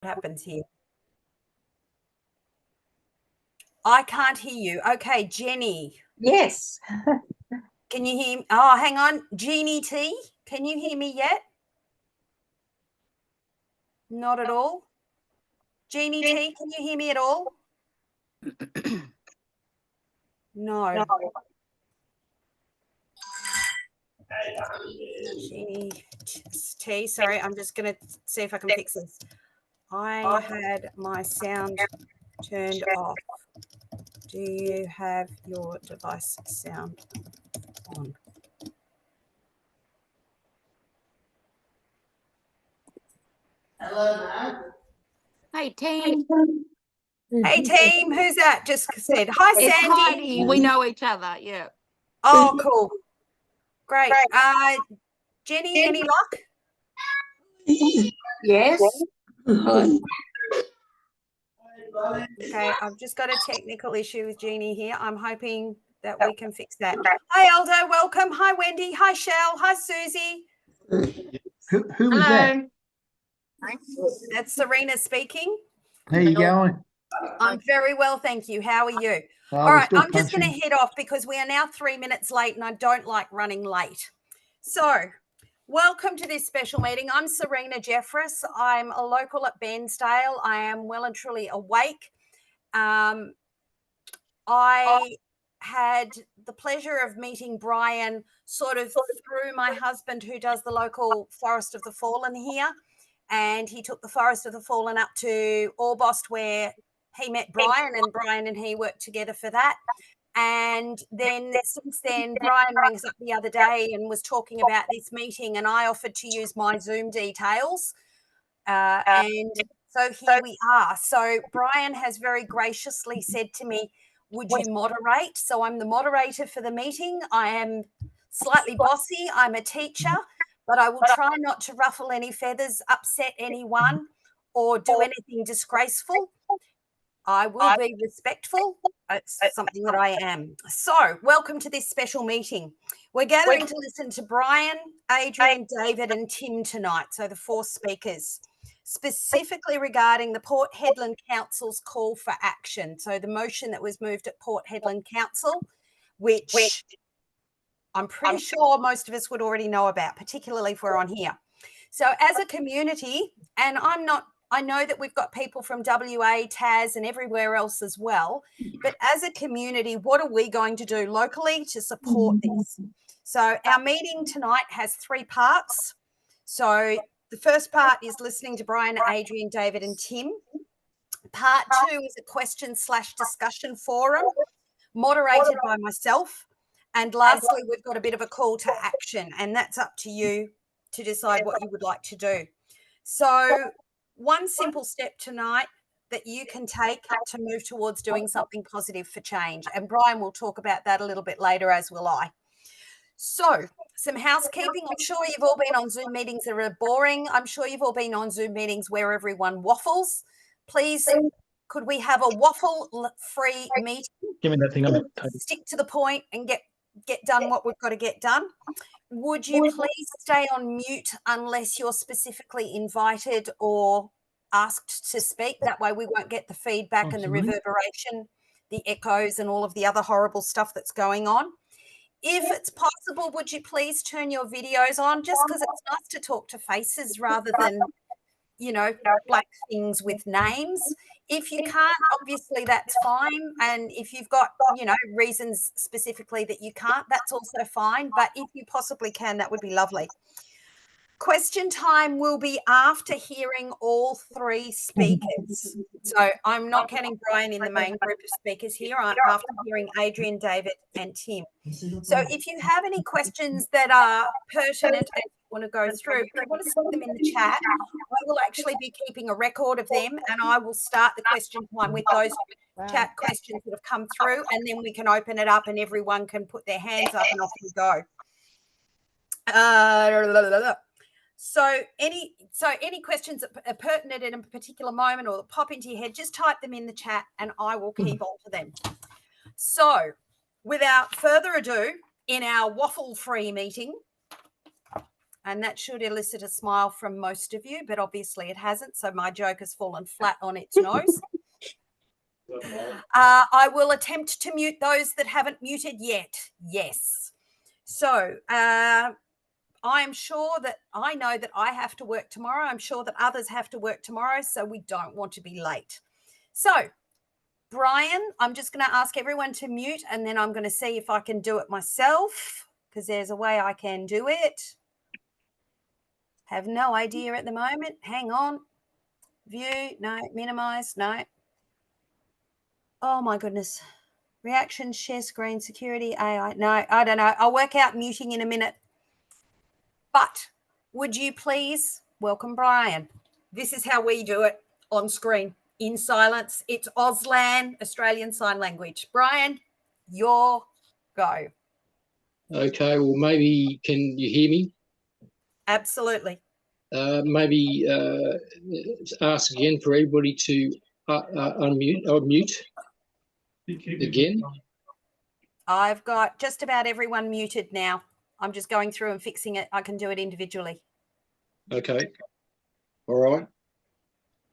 happens here? I can't hear you. Okay, Jenny. Yes. Can you hear me? Oh, hang on. Jeannie T, can you hear me yet? Not at all. Jeannie T, can you hear me at all? No. Jeannie T, sorry, I'm just going to see if I can fix this. I had my sound turned off. Do you have your device sound on? Hello, Mum. Hey, team. Hey, team. Who's that? Just said. Hi, It's Sandy. Heidi. We know each other. Yeah. Oh, cool. Great. Jenny, any luck? Yes. Okay, I've just got a technical issue with Jeannie here. I'm hoping that we can fix that. Hi, Aldo. Welcome. Hi, Wendy. Hi, Shell. Hi, Susie. Who was that? That's Serena speaking. How you going? I'm very well, thank you. How are you? Oh, All we're right, still I'm just going punching. to head off because we are now 3 minutes late and I don't like running late. So, welcome to this special meeting. I'm Serena Jeffress. I'm a local at Bairnsdale. I am well and truly awake. I had the pleasure of meeting Brian sort of through my husband who does the local Forest of the Fallen here. And he took the Forest of the Fallen up to Orbost where he met Brian, and Brian and he worked together for that. And then since then, Brian rang us up the other day and was talking about this meeting, and I offered to use my Zoom details. And so here we are. So Brian has very graciously said to me, would you moderate? So I'm the moderator for the meeting. I am slightly bossy. I'm a teacher, but I will try not to ruffle any feathers, upset anyone, or do anything disgraceful. I will be respectful. It's something that I am. So welcome to this special meeting. We're gathering to listen to Brian, Adrian, David, and Tim tonight. So the 4 speakers, specifically regarding the Port Hedland Council's call for action. So the motion that was moved at Port Hedland Council, which I'm pretty sure most of us would already know about, particularly if we're on here. So as a community, and I know that we've got people from WA, Tas, and everywhere else as well, but as a community, what are we going to do locally to support this? So our meeting tonight has 3 parts. So the first part is listening to Brian, Adrian, David, and Tim. Part 2 is a question/discussion forum moderated by myself. And lastly, we've got a bit of a call to action, and that's up to you to decide what you would like to do. So one simple step tonight that you can take to move towards doing something positive for change. And Brian will talk about that a little bit later, as will I. So some housekeeping. I'm sure you've all been on Zoom meetings that are boring. I'm sure you've all been on Zoom meetings where everyone waffles. Please, could we have a waffle-free meeting? Give me that thing. Stick to the point and get done what we've got to get done. Would you please stay on mute unless you're specifically invited or asked to speak? That way we won't get the feedback and the reverberation, the echoes, and all of the other horrible stuff that's going on. If it's possible, would you please turn your videos on, just because it's nice to talk to faces rather than, black things with names. If you can't, obviously that's fine. And if you've got, reasons specifically that you can't, that's also fine. But if you possibly can, that would be lovely. Question time will be after hearing all 3 speakers. So I'm not counting Brian in the main group of speakers here. I'm after hearing Adrian, David, and Tim. So if you have any questions that are pertinent and you want to go through, if you want to stick them in the chat, I will actually be keeping a record of them, and I will start the question time with those chat questions that have come through, and then we can open it up and everyone can put their hands up and off we go. So any questions that are pertinent in a particular moment or that pop into your head, just type them in the chat and I will keep on to them. So without further ado, in our waffle-free meeting, And that should elicit a smile from most of you, but obviously it hasn't. So my joke has fallen flat on its nose. I will attempt to mute those that haven't muted yet. Yes. So I am sure that I know that I have to work tomorrow. I'm sure that others have to work tomorrow. So we don't want to be late. So Brian, I'm just going to ask everyone to mute, and then I'm going to see if I can do it myself, because there's a way I can do it. Have no idea at the moment. Hang on. View, no. Minimize, no. Oh my goodness. Reactions, share screen, security, AI. No, I don't know. I'll work out muting in a minute. But would you please welcome Brian? This is how we do it on screen, in silence. It's Auslan, Australian Sign Language. Brian, your go. Okay, well, maybe can you hear me? Absolutely. Maybe ask again for everybody to unmute or mute again. I've got just about everyone muted now. I'm just going through and fixing it. I can do it individually. Okay, all right.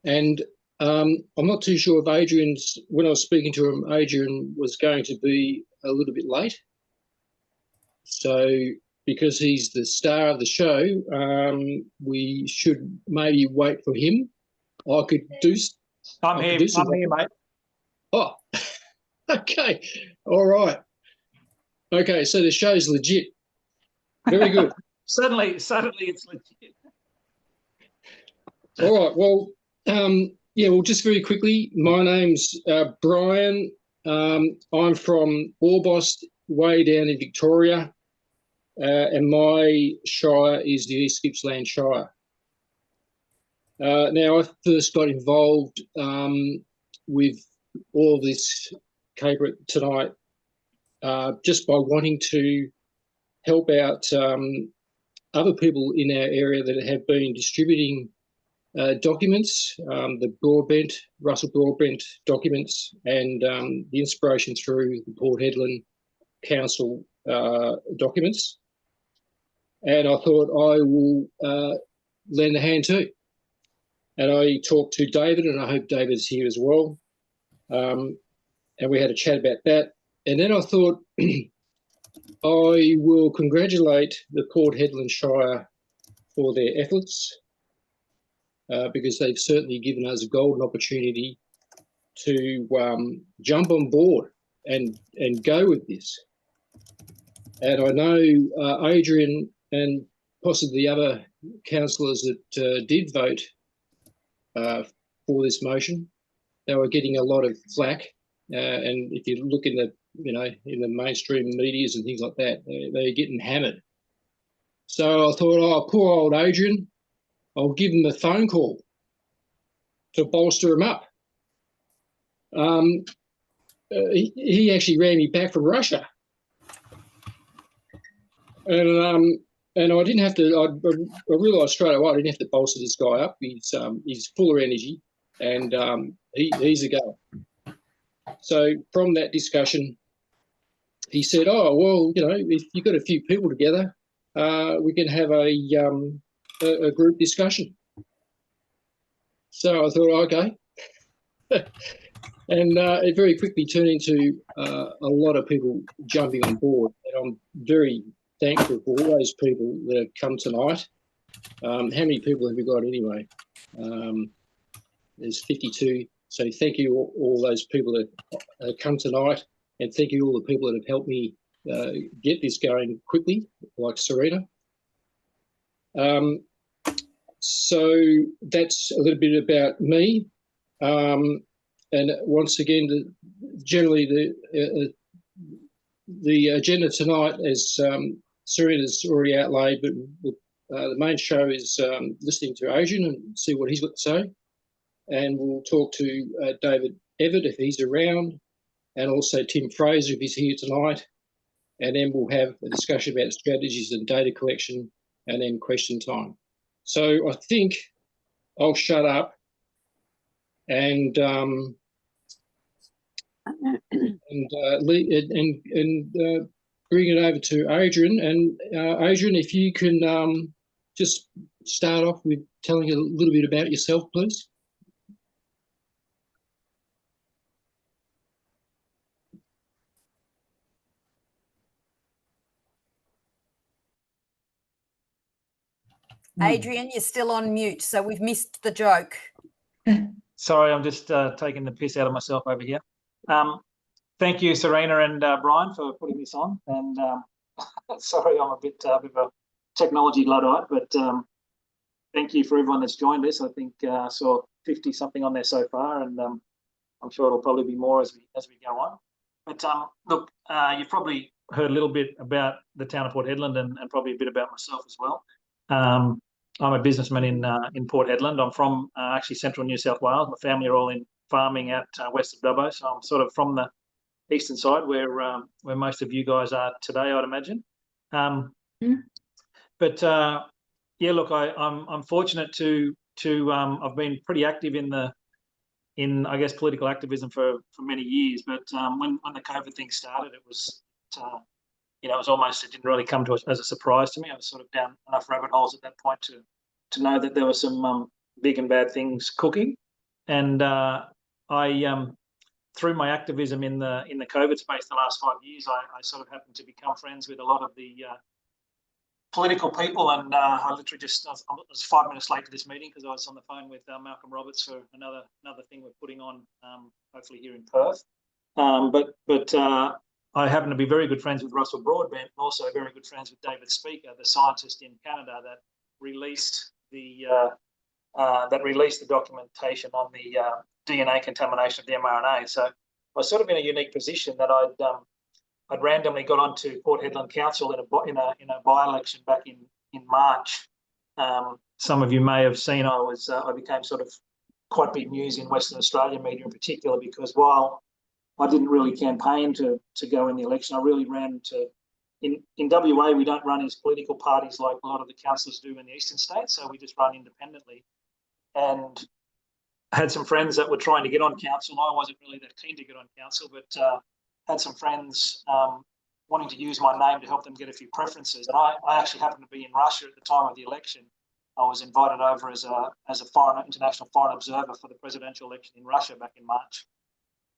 And I'm not too sure if Adrian's, when I was speaking to him, Adrian was going to be a little bit late. So because he's the star of the show, we should maybe wait for him. I could do. I'm here, mate. Oh, okay, all right. Okay, so the show's legit. Very good. Suddenly it's legit. All right. Well, yeah. Well, just very quickly, my name's Brian. I'm from Orbost, way down in Victoria, and my shire is the East Gippsland Shire. Now, I first got involved with all of this caper tonight just by wanting to help out other people in our area that have been distributing documents, the Russell Broadbent documents, and the inspiration through the Port Hedland Council documents. And I thought I will lend a hand too. And I talked to David, and I hope David's here as well. And we had a chat about that. And then I thought I will congratulate the Port Hedland Shire for their efforts because they've certainly given us a golden opportunity to jump on board and go with this. And I know Adrian and possibly the other councillors that did vote for this motion, they were getting a lot of flack. And if you look in the, in the mainstream medias and things like that, they're getting hammered. So I thought, oh, poor old Adrian, I'll give him a phone call to bolster him up. He actually ran me back from Russia. And I didn't have to, I realised straight away I didn't have to bolster this guy up. He's full of energy, and he's a goer. So from that discussion, he said, oh, well, if you've got a few people together, we can have a group discussion. So I thought, okay. And it very quickly turned into a lot of people jumping on board. And I'm very thankful for all those people that have come tonight. How many people have we got anyway? There's 52. So thank you all those people that have come tonight, and thank you all the people that have helped me get this going quickly, like Serena. So that's a little bit about me. And once again, generally the agenda tonight, as Serena's already outlaid, but the main show is listening to Adrian and see what he's got to say. And we'll talk to David Everett if he's around, and also Tim Fraser if he's here tonight. And then we'll have a discussion about strategies and data collection, and then question time. So I think I'll shut up and bring it over to Adrian. And Adrian, if you can just start off with telling a little bit about yourself, please? Adrian, you're still on mute, so we've missed the joke. Sorry, I'm just taking the piss out of myself over here. Thank you, Serena and Brian, for putting this on. And sorry, I'm a bit of a technology Luddite, but thank you for everyone that's joined us. I think I saw 50 something on there so far, and I'm sure it'll probably be more as we go on. But look, you've probably heard a little bit about the town of Port Hedland and probably a bit about myself as well. I'm a businessman in Port Hedland. I'm from actually central New South Wales. My family are all in farming out west of Dubbo, so I'm sort of from the eastern side where most of you guys are today, I'd imagine. But yeah, look, I'm fortunate to I've been pretty active in I guess political activism for many years. But when the COVID thing started, it was you know, it didn't really come to us as a surprise to me. I was sort of down enough rabbit holes at that point to know that there were some big and bad things cooking. And I through my activism in the COVID space the last 5 years, I sort of happened to become friends with a lot of the political people, and I literally I was 5 minutes late to this meeting because I was on the phone with Malcolm Roberts for another thing we're putting on, hopefully here in Perth. But I happen to be very good friends with Russell Broadbent, and also very good friends with David Speaker, the scientist in Canada that released the documentation on the DNA contamination of the mRNA. So I was sort of in a unique position that I'd randomly got onto Port Hedland Council in a by-election back in March. Some of you may have seen I became sort of quite big news in Western Australian media in particular, because while I didn't really campaign to go in the election, I really ran in WA, we don't run as political parties like a lot of the councillors do in the eastern states, so we just run independently. And I had some friends that were trying to get on council. I wasn't really that keen to get on council, but had some friends wanting to use my name to help them get a few preferences. And I actually happened to be in Russia at the time of the election. I was invited over as a international foreign observer for the presidential election in Russia back in March.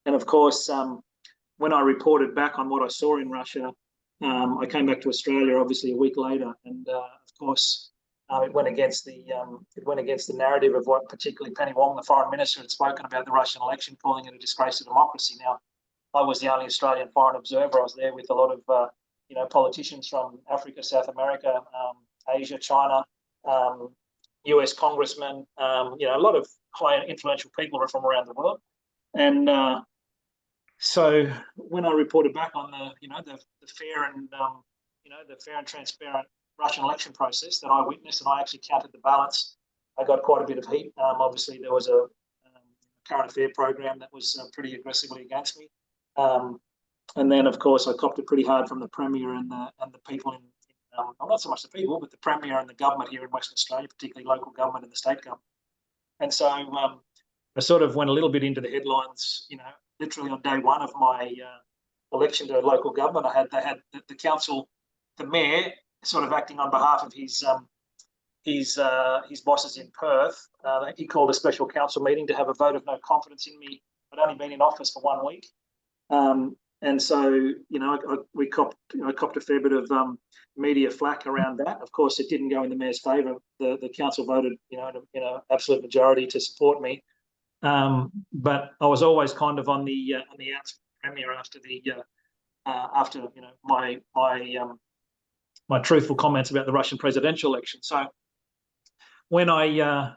And of course, when I reported back on what I saw in Russia, I came back to Australia obviously a week later, and of course, it went against the narrative of what particularly Penny Wong, the foreign minister, had spoken about the Russian election, calling it a disgrace to democracy. Now, I was the only Australian foreign observer. I was there with a lot of politicians from Africa, South America, Asia, China, US congressmen, a lot of high influential people from around the world. And so when I reported back on the fair and the fair and transparent Russian election process that I witnessed, and I actually counted the ballots, I got quite a bit of heat. Obviously, there was a current affair program that was pretty aggressively against me, and then of course I copped it pretty hard from the Premier and the people not so much the people, but the Premier and the government here in Western Australia, particularly local government and the state government. And so I sort of went a little bit into the headlines, literally on day one of my election to local government. They had the council, the mayor, sort of acting on behalf of his bosses in Perth. He called a special council meeting to have a vote of no confidence in me. I'd only been in office for 1 week, and so I copped a fair bit of media flack around that. Of course, it didn't go in the mayor's favour. The council voted, in an absolute majority to support me. But I was always kind of on the outs of the Premier after my truthful comments about the Russian presidential election. So when I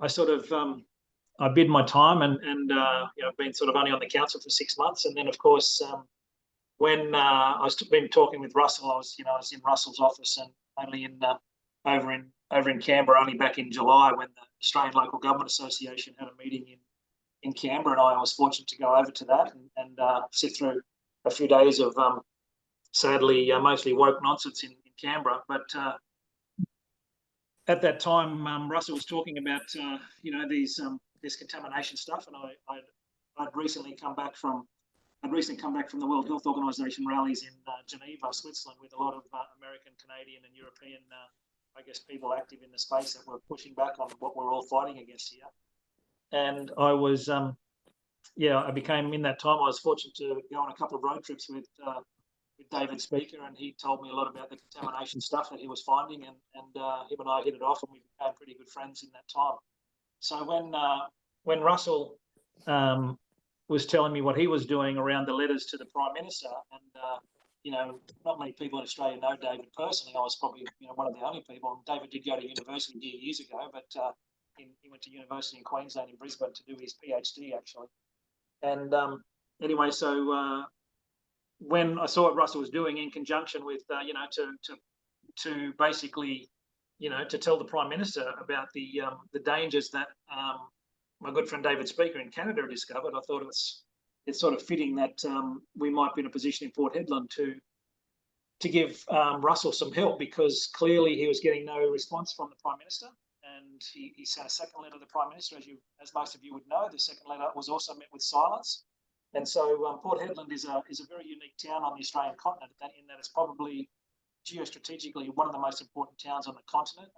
sort of I bid my time and I've been sort of only on the council for 6 months, and then of course when I've been talking with Russell, I was in Russell's office and only over in Canberra only back in July when the Australian Local Government Association had a meeting in Canberra, and I was fortunate to go over to that and sit through a few days of sadly mostly woke nonsense in Canberra. But at that time, Russell was talking about this contamination stuff, and I'd recently come back from the World Health Organization rallies in Geneva, Switzerland, with a lot of American, Canadian, and European I guess, people active in the space that were pushing back on what we're all fighting against here. And I was, I became, in that time, I was fortunate to go on a couple of road trips with David Speaker, and he told me a lot about the contamination stuff that he was finding, and him and I hit it off, and we became pretty good friends in that time. So when Russell was telling me what he was doing around the letters to the Prime Minister, and not many people in Australia know David personally. I was probably one of the only people. And David did go to university here years ago, but he went to university in Queensland in Brisbane to do his PhD actually. And anyway, so when I saw what Russell was doing in conjunction with to basically to tell the Prime Minister about the dangers that my good friend David Speaker in Canada discovered, I thought it's sort of fitting that we might be in a position in Port Hedland to give Russell some help, because clearly he was getting no response from the Prime Minister, and he sent a second letter to the Prime Minister, as most of you would know. The second letter was also met with silence, and so Port Hedland is a very unique town on the Australian continent, in that it's probably geostrategically one of the most important towns on the continent.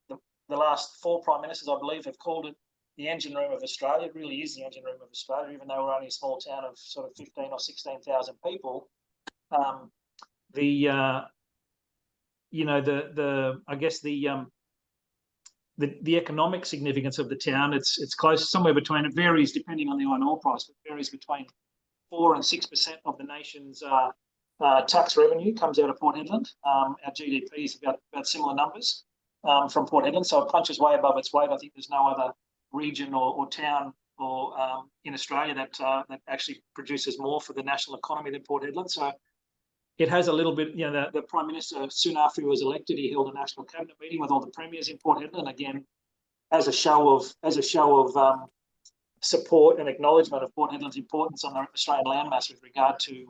The last 4 Prime Ministers, I believe, have called it the engine room of Australia. It really is the engine room of Australia, even though we're only a small town of sort of 15 or 16,000 people. The economic significance of the town, it's close, somewhere between, it varies depending on the iron ore price, but varies between 4 and 6% of the nation's tax revenue comes out of Port Hedland. Our GDP is about similar numbers from Port Hedland, so it punches way above its weight. I think there's no other region or town or in Australia that actually produces more for the national economy than Port Hedland. So it has a little bit, the Prime Minister, soon after he was elected, he held a national cabinet meeting with all the premiers in Port Hedland, again, as a show of support and acknowledgement of Port Hedland's importance on the Australian landmass with regard to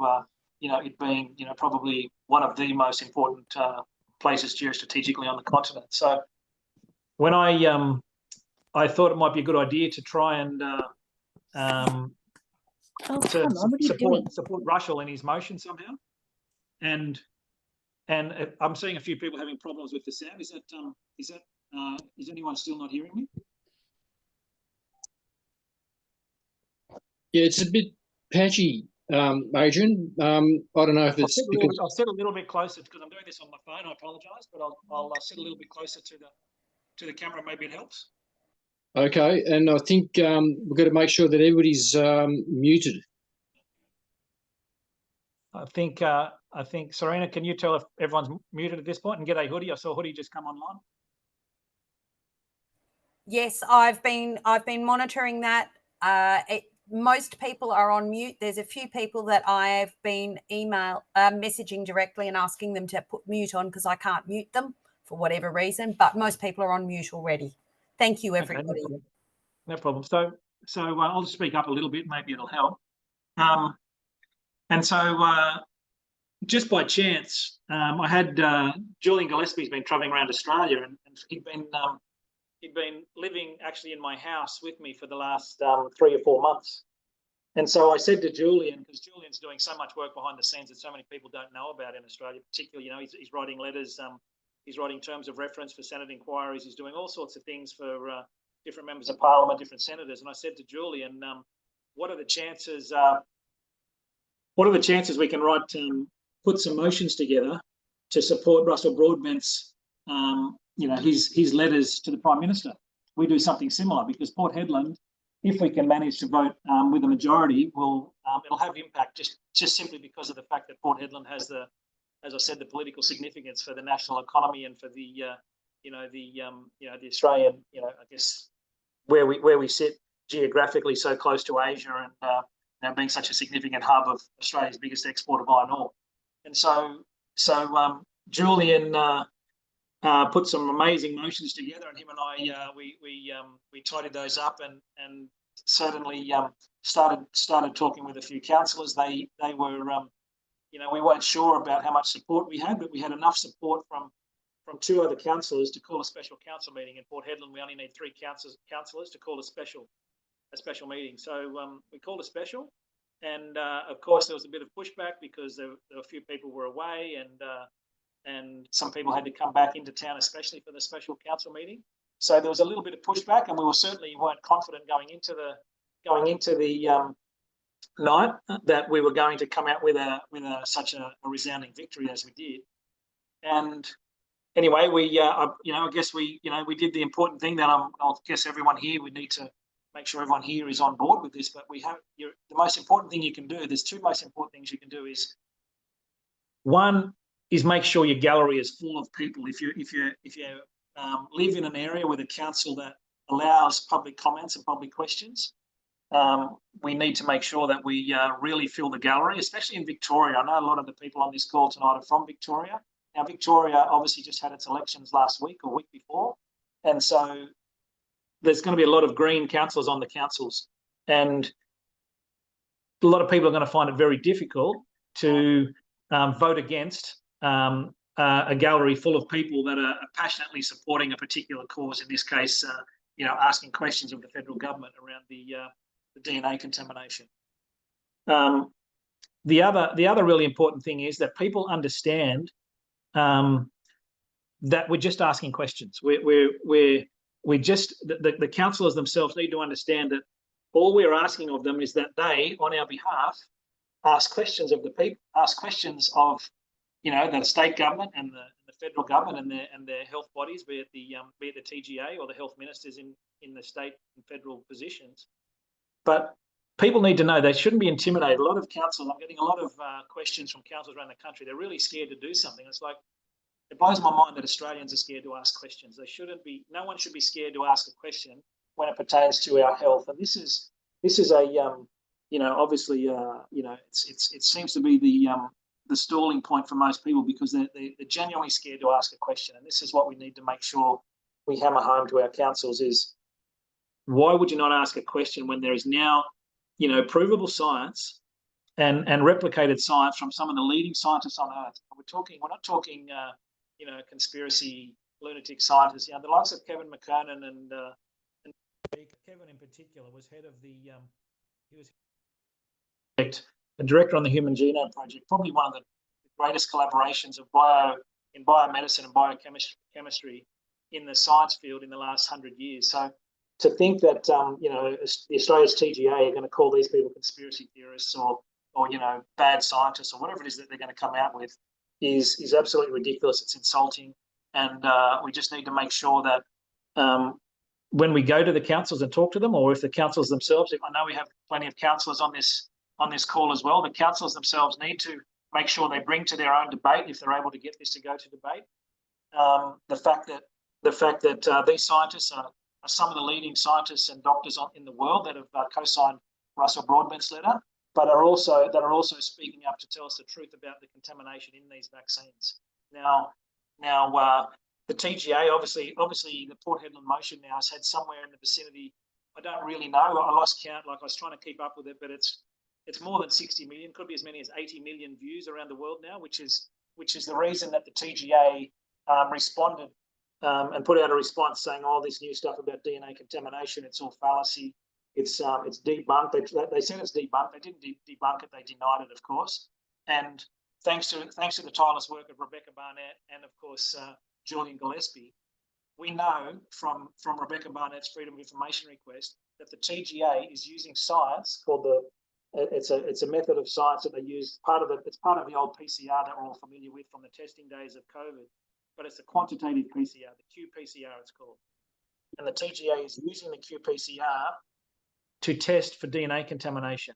it being probably one of the most important places geostrategically on the continent. So when I thought it might be a good idea to try and support Russell in his motion somehow, and I'm seeing a few people having problems with the sound. Is anyone still not hearing me? Yeah, it's a bit patchy, Adrian. I don't know if it's because I'll sit a little bit closer, because I'm doing this on my phone. I apologise, but I'll sit a little bit closer to the camera. Maybe it helps. Okay, and I think we've got to make sure that everybody's muted. I think Serena, can you tell if everyone's muted at this point? And G'day Hoodie, I saw Hoodie just come online. Yes, I've been monitoring that. Most people are on mute. There's a few people that I've been messaging directly and asking them to put mute on, because I can't mute them for whatever reason, but most people are on mute already. Thank you, everybody. Okay, no problem. So I'll just speak up a little bit. Maybe it'll help. And so just by chance, I had Julian Gillespie's been travelling around Australia, and he'd been living actually in my house with me for the last 3 or 4 months. And so I said to Julian, because Julian's doing so much work behind the scenes that so many people don't know about in Australia, particularly, he's writing letters, he's writing terms of reference for Senate inquiries, he's doing all sorts of things for different members of Parliament, different senators. And I said to Julian, what are the chances we can put some motions together to support Russell Broadbent's his letters to the Prime Minister? We do something similar, because Port Hedland, if we can manage to vote with a majority, it'll have impact just simply because of the fact that Port Hedland has as I said, the political significance for the national economy and for the the Australian, I guess where we sit geographically so close to Asia, and being such a significant hub of Australia's biggest export of iron ore. And so Julian put some amazing motions together, and him and I we tidied those up, and certainly started talking with a few councillors. They were we weren't sure about how much support we had, but we had enough support from 2 other councillors to call a special council meeting. In Port Hedland, we only need 3 councillors to call a special meeting. So we called a special, and of course there was a bit of pushback because there were a few people were away, and and some people had to come back into town, especially for the special council meeting. So there was a little bit of pushback, and we weren't confident going into the night that we were going to come out with such a resounding victory as we did. And anyway, I guess we did the important thing that I guess everyone here, we need to make sure everyone here is on board with this. But the most important thing you can do, there's two most important things you can do is, one is make sure your gallery is full of people. If you live in an area with a council that allows public comments and public questions, we need to make sure that we really fill the gallery, especially in Victoria. I know a lot of the people on this call tonight are from Victoria. Now, Victoria obviously just had its elections last week or week before, and so there's going to be a lot of Green councillors on the councils, and a lot of people are going to find it very difficult to vote against a gallery full of people that are passionately supporting a particular cause. In this case, asking questions of the federal government around the DNA contamination. The other really important thing is that people understand that we're just asking questions. The councillors themselves need to understand that all we're asking of them is that they, on our behalf, ask questions of the people, ask questions of, the state government and the federal government and their health bodies, be it the TGA or the health ministers in the state and federal positions. But people need to know they shouldn't be intimidated. A lot of councils, I'm getting a lot of questions from councils around the country. They're really scared to do something. It's like, it blows my mind that Australians are scared to ask questions. They shouldn't be. No one should be scared to ask a question when it pertains to our health. And this is a obviously it seems to be the stalling point for most people, because they're genuinely scared to ask a question. And this is what we need to make sure we hammer home to our councils is, why would you not ask a question when there is now, provable science and replicated science from some of the leading scientists on earth? We're not talking conspiracy lunatic scientists. The likes of Kevin McKernan and Kevin in particular was head of he was a director on the Human Genome Project, probably one of the greatest collaborations of in biomedicine and biochemistry in the science field in the last 100 years. So to think that the Australia's TGA are going to call these people conspiracy theorists or bad scientists or whatever it is that they're going to come out with is absolutely ridiculous. It's insulting, and we just need to make sure that when we go to the councils and talk to them, or if the councils themselves, I know we have plenty of councillors on this call as well, the councillors themselves need to make sure they bring to their own debate, if they're able to get this to go to debate, the fact that these scientists are some of the leading scientists and doctors in the world that have co-signed Russell Broadbent's letter, but are also speaking up to tell us the truth about the contamination in these vaccines. Now, the TGA, obviously, the Port Hedland motion now has had somewhere in the vicinity, I don't really know, I lost count, like I was trying to keep up with it, but it's more than 60 million, could be as many as 80 million views around the world now, which is the reason that the TGA responded and put out a response saying all this new stuff about DNA contamination, it's all fallacy, it's debunked. They said it's debunked. They didn't debunk it. They denied it, of course. And thanks to the tireless work of Rebecca Barnett and, of course, Julian Gillespie, we know from Rebecca Barnett's Freedom of Information request that the TGA is using science called it's a method of science that they use. It's part of the old PCR that we're all familiar with from the testing days of COVID, but it's a quantitative PCR, the qPCR it's called. And the TGA is using the qPCR to test for DNA contamination.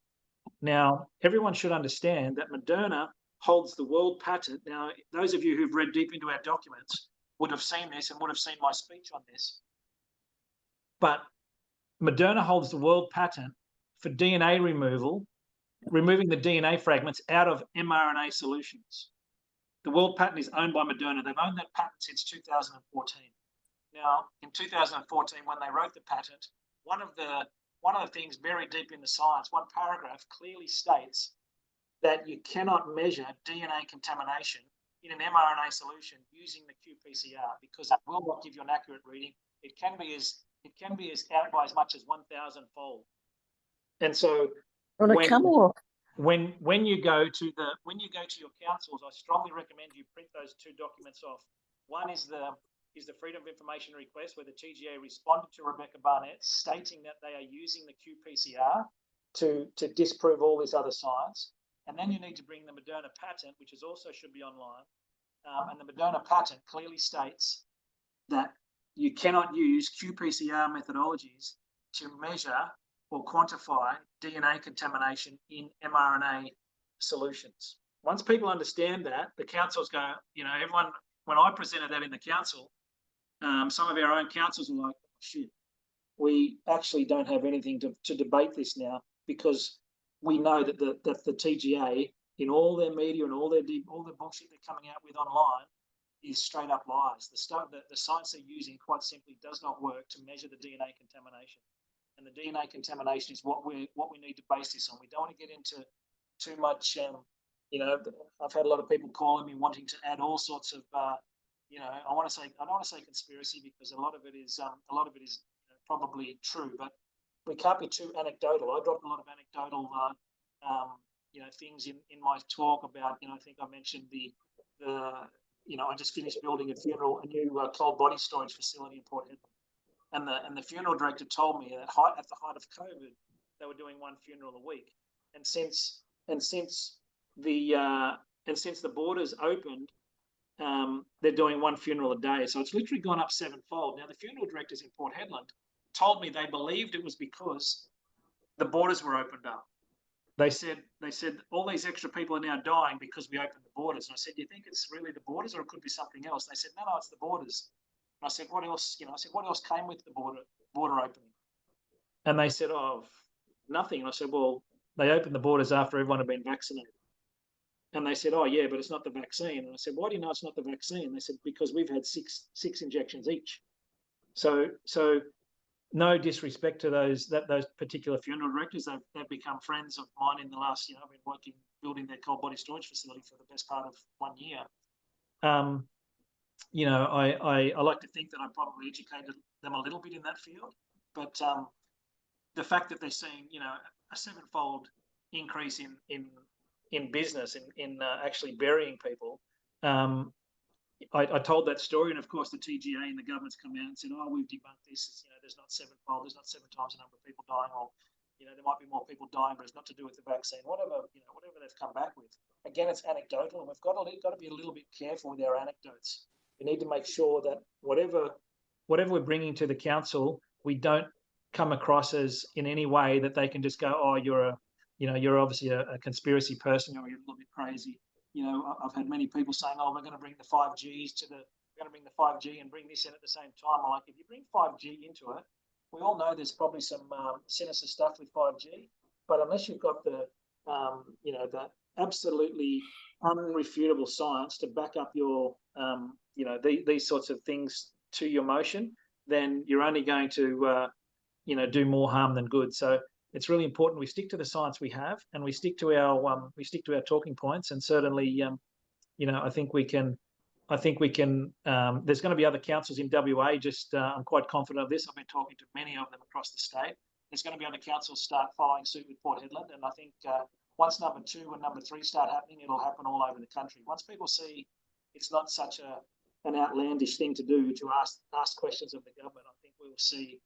Now, everyone should understand that Moderna holds the world patent. Now, those of you who've read deep into our documents would have seen this and would have seen my speech on this. But Moderna holds the world patent for DNA removing the DNA fragments out of mRNA solutions. The world patent is owned by Moderna. They've owned that patent since 2014. Now, in 2014, when they wrote the patent, one of the things very deep in the science, one paragraph clearly states that you cannot measure DNA contamination in an mRNA solution using the qPCR because it will not give you an accurate reading. It can be out by as much as 1,000-fold. And so On a camel. when you go to your councils, I strongly recommend you print those two documents off. One is the Freedom of Information request, where the TGA responded to Rebecca Barnett stating that they are using the qPCR to disprove all this other science. And then you need to bring the Moderna patent, which is also should be online. And the Moderna patent clearly states that you cannot use qPCR methodologies to measure or quantify DNA contamination in mRNA solutions. Once people understand that, the councils go, everyone, when I presented that in the council, some of our own councils were like, oh, shit, we actually don't have anything to debate this now, because we know that the TGA, in all their media and all the bullshit they're coming out with online, is straight up lies. The science they're using, quite simply, does not work to measure the DNA contamination. And the DNA contamination is what we need to base this on. We don't want to get into too much. I've had a lot of people calling me wanting to add all sorts of. I don't want to say conspiracy, because a lot of it is probably true, but we can't be too anecdotal. I dropped a lot of anecdotal things in my talk about. I think I mentioned I just finished building a new cold body storage facility in Port Hedland. And the funeral director told me that at the height of COVID, they were doing one funeral a week. And since the borders opened, they're doing one funeral a day. So it's literally gone up sevenfold. Now, the funeral directors in Port Hedland told me they believed it was because the borders were opened up. They said all these extra people are now dying because we opened the borders. And I said, do you think it's really the borders, or it could be something else? And they said, no, it's the borders. And I said, what else? What else came with the border opening? And they said, oh, nothing. And I said, well, they opened the borders after everyone had been vaccinated. And they said, oh yeah, but it's not the vaccine. And I said, why do you know it's not the vaccine? And they said, because we've had six injections each. So no disrespect to those particular funeral directors. They've become friends of mine in the last, I've been building their cold body storage facility for the best part of 1 year. I like to think that I probably educated them a little bit in that field, but the fact that they're seeing, a sevenfold increase in business, in actually burying people. I told that story, and of course the TGA and the government's come out and said, oh, we've debunked this. There's not sevenfold, there's not 7 times the number of people dying, or there might be more people dying, but it's not to do with the vaccine. Whatever they've come back with. Again, it's anecdotal, and we've got to be a little bit careful with our anecdotes. We need to make sure that whatever we're bringing to the council, we don't come across as in any way that they can just go, oh, you're obviously a conspiracy person, or you're a little bit crazy. I've had many people saying, oh, we're going to bring the 5Gs we're going to bring the 5G and bring this in at the same time. I'm like, if you bring 5G into it, we all know there's probably some sinister stuff with 5G, but unless you've got the absolutely unrefutable science to back up your, these sorts of things to your motion, then you're only going to, do more harm than good. So it's really important we stick to the science we have, and we stick to our talking points. And certainly, I think we can. There's going to be other councils in WA. I'm quite confident of this. I've been talking to many of them across the state. There's going to be other councils start following suit with Port Hedland, and I think once number 2 and number 3 start happening, it'll happen all over the country. Once people see it's not such an outlandish thing to do to ask questions of the government, I think we will see.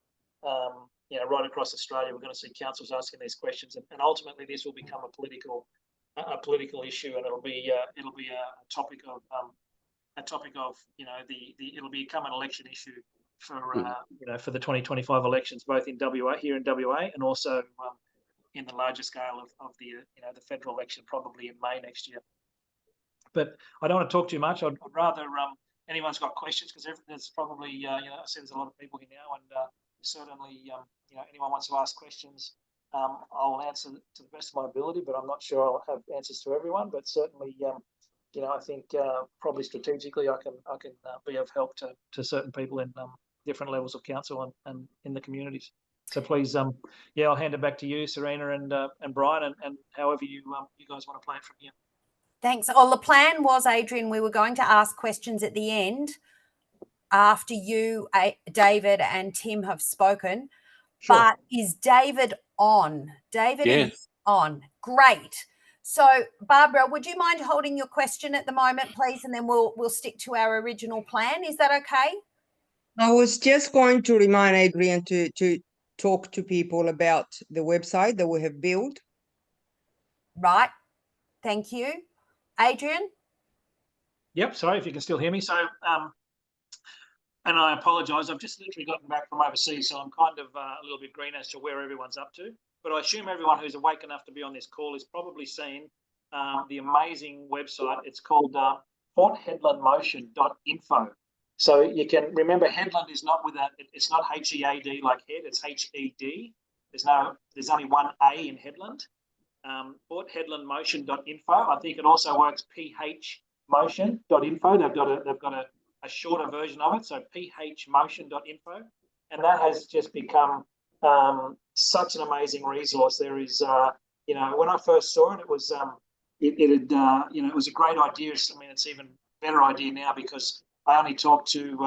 Right across Australia, we're going to see councils asking these questions, and ultimately this will become a political issue, and it'll be a topic of it'll become an election issue for the 2025 elections, both in here in WA, and also in the larger scale of the federal election, probably in May next year. But I don't want to talk too much. I'd rather anyone's got questions, because there's probably I see there's a lot of people here now, and certainly anyone wants to ask questions, I'll answer to the best of my ability, but I'm not sure I'll have answers to everyone. But certainly, I think probably strategically I can be of help to certain people in different levels of council and in the communities. So please, I'll hand it back to you, Serena and Brian, and however you guys want to play it from here. Thanks. Oh, the plan was, Adrian, we were going to ask questions at the end after you, David, and Tim have spoken. Sure. But is David on? David is on. Great. So, Barbara, would you mind holding your question at the moment, please, and then we'll stick to our original plan? Is that okay? I was just going to remind Adrian to talk to people about the website that we have built. Right. Thank you. Adrian? Yep, sorry if you can still hear me. So, and I apologise, I've just literally gotten back from overseas, so I'm kind of a little bit green as to where everyone's up to. But I assume everyone who's awake enough to be on this call has probably seen the amazing website. It's called portheadlandmotion.info. So you can remember Hedland is not with it's not H-E-A-D like head, it's H-E-D. There's only one A in Hedland. Portheadlandmotion.info. I think it also works phmotion.info. They've got a shorter version of it, so phmotion.info, and that has just become such an amazing resource. There is, you know, when I first saw it, it was it was a great idea. I mean, it's even better idea now because I only talked to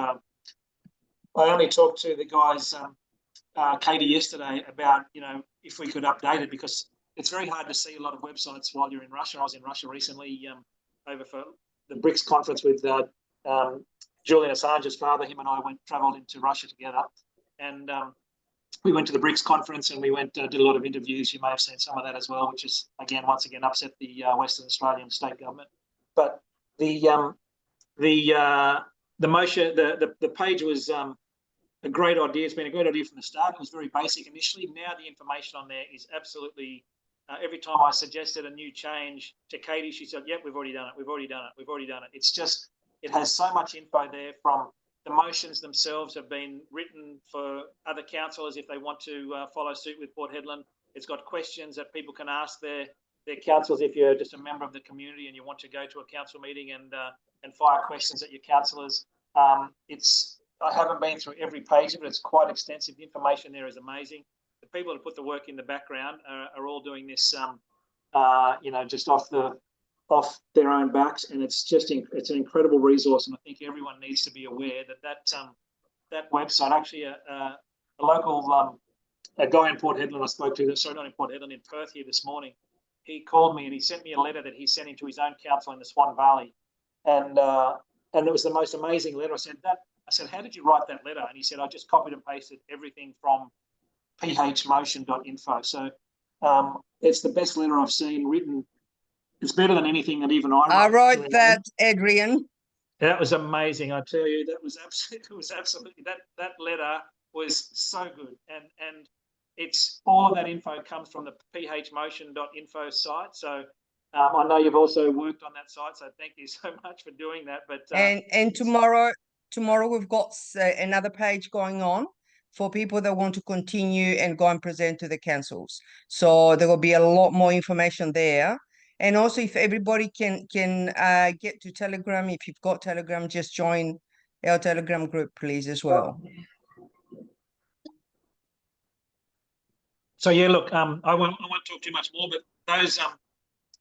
the guys, Katie, yesterday about, you know, if we could update it, because it's very hard to see a lot of websites while you're in Russia. I was in Russia recently over for the BRICS conference with Julian Assange's father. Him and I travelled into Russia together, and we went to the BRICS conference and we did a lot of interviews. You may have seen some of that as well, which is once again upset the Western Australian state government. But the page was a great idea. It's been a great idea from the start. It was very basic initially. Now the information on there is absolutely. Every time I suggested a new change to Katie, she said, "Yep, we've already done it. We've already done it. We've already done it." It's just, it has so much info there. From the motions themselves have been written for other councillors if they want to follow suit with Port Hedland. It's got questions that people can ask their councillors if you're just a member of the community and you want to go to a council meeting and fire questions at your councillors. I haven't been through every page of it. It's quite extensive. The information there is amazing. The people who put the work in the background are all doing this, you know, just off their own backs, and it's an incredible resource. And I think everyone needs to be aware that website. Actually, a local a guy in Port Hedland I spoke to, sorry, not in Port Hedland, in Perth here this morning. He called me and he sent me a letter that he sent into his own council in the Swan Valley, and it was the most amazing letter. I said, how did you write that letter? And he said, I just copied and pasted everything from phmotion.info. So it's the best letter I've seen written. It's better than anything that even I wrote that, Adrian. That was amazing. I tell you, that was absolutely that letter was so good. And it's all of that info comes from the phmotion.info site. So I know you've also worked on that site, so thank you so much for doing that. But and tomorrow we've got another page going on for people that want to continue and go and present to the councils. So there will be a lot more information there. And also, if everybody can get to Telegram, if you've got Telegram, just join our Telegram group, please, as well. So yeah, look, I won't talk too much more, but those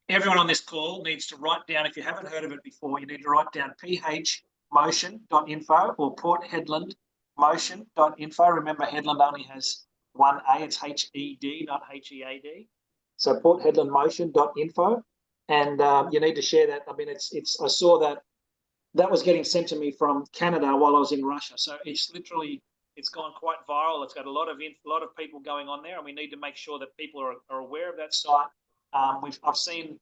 everyone on this call needs to write down, if you haven't heard of it before, you need to write down phmotion.info or portheadlandmotion.info. Remember, Hedland only has one A, it's H-E-D, not H-E-A-D. So portheadlandmotion.info, and you need to share that. I mean, I saw that was getting sent to me from Canada while I was in Russia. So it's gone quite viral. It's got a lot of people going on there, and we need to make sure that people are aware of that site. I've seen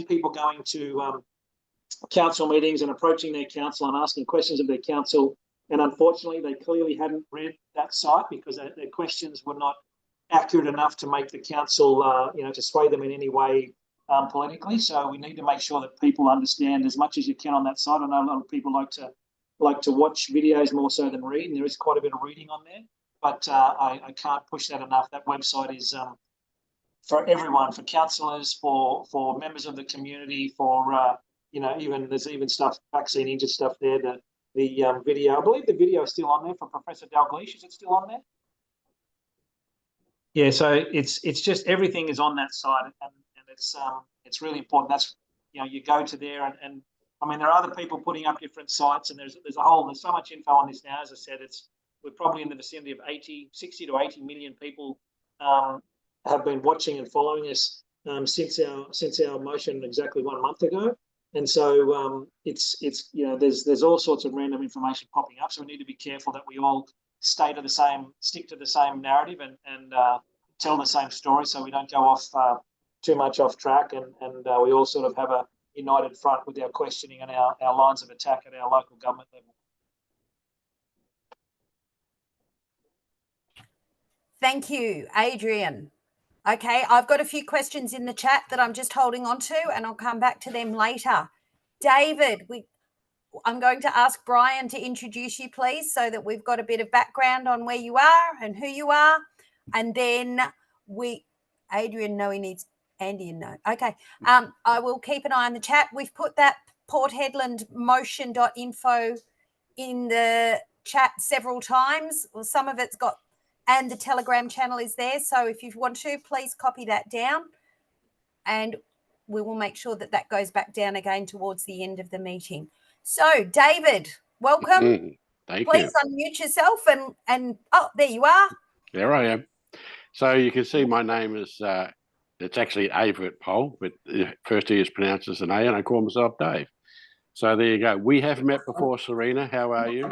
people going to council meetings and approaching their council and asking questions of their council, and unfortunately, they clearly hadn't read that site because their questions were not accurate enough to make the council, to sway them in any way politically. So we need to make sure that people understand as much as you can on that site. I know a lot of people like to watch videos more so than read, and there is quite a bit of reading on there. But I can't push that enough. That website is for everyone, for councillors, for members of the community, for there's even stuff, vaccine injured stuff there. The video, I believe the video is still on there for Professor Dalgleish. Is it still on there? Yeah, so it's just everything is on that site, and it's really important. That's, you go to there, and I mean, there are other people putting up different sites, and there's so much info on this now. As I said, we're probably in the vicinity of 60 to 80 million people have been watching and following us since our motion exactly 1 month ago. And so it's there's all sorts of random information popping up. So we need to be careful that we all stick to the same narrative and tell the same story, so we don't go off too much off track, and we all sort of have a united front with our questioning and our lines of attack at our local government level. Thank you, Adrian. Okay, I've got a few questions in the chat that I'm just holding on to, and I'll come back to them later. David, I'm going to ask Brian to introduce you, please, so that we've got a bit of background on where you are and who you are. And then Adrian, no, he needs Andy and no. Okay, I will keep an eye on the chat. We've put that Port Hedland motion.info in the chat several times. Well, some of it's got, and the Telegram channel is there. So if you want to, please copy that down, and we will make sure that that goes back down again towards the end of the meeting. So, David, welcome. Thank Please you. unmute yourself and oh, there you are. There I am. So you can see my name is, it's actually Avert Pole, but the first E is pronounced as an A, and I call myself Dave. So there you go. We have met before, Serena. How are you?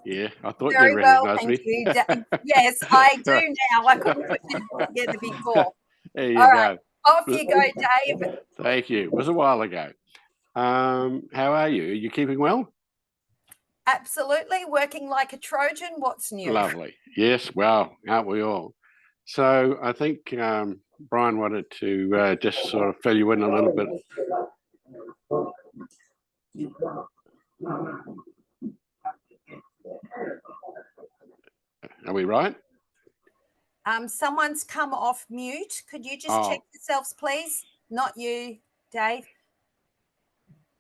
Yeah, I thought Very you'd well, recognise me. thank you. Yes, I do now. I couldn't put it together before. There you All go. right, off you go, Dave. Thank you. It was a while ago. How are you? Are you keeping well? Absolutely, working like a Trojan. What's new? Lovely. Yes, well, aren't we all? So I think Brian wanted to just sort of fill you in a little bit. Are we right? Someone's come off mute. Could you just check yourselves, please? Not you, Dave.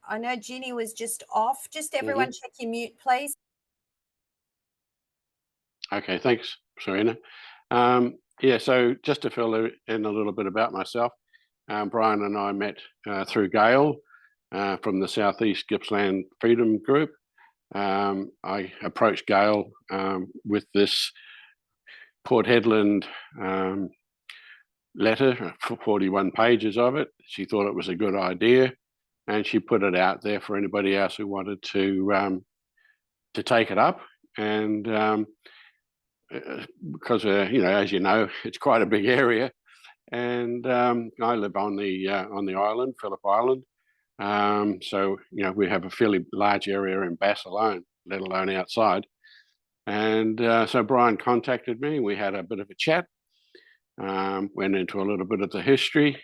I know Ginny was just off. Just everyone check your mute, please. Okay, thanks, Serena. Yeah, so just to fill in a little bit about myself, Brian and I met through Gail from the Southeast Gippsland Freedom Group. I approached Gail with this Port Hedland letter, 41 pages of it. She thought it was a good idea, and she put it out there for anybody else who wanted to take it up. And because as you know, it's quite a big area, and I live on the island, Phillip Island. So we have a fairly large area in Bass alone, let alone outside. And so Brian contacted me. We had a bit of a chat. Went into a little bit of the history.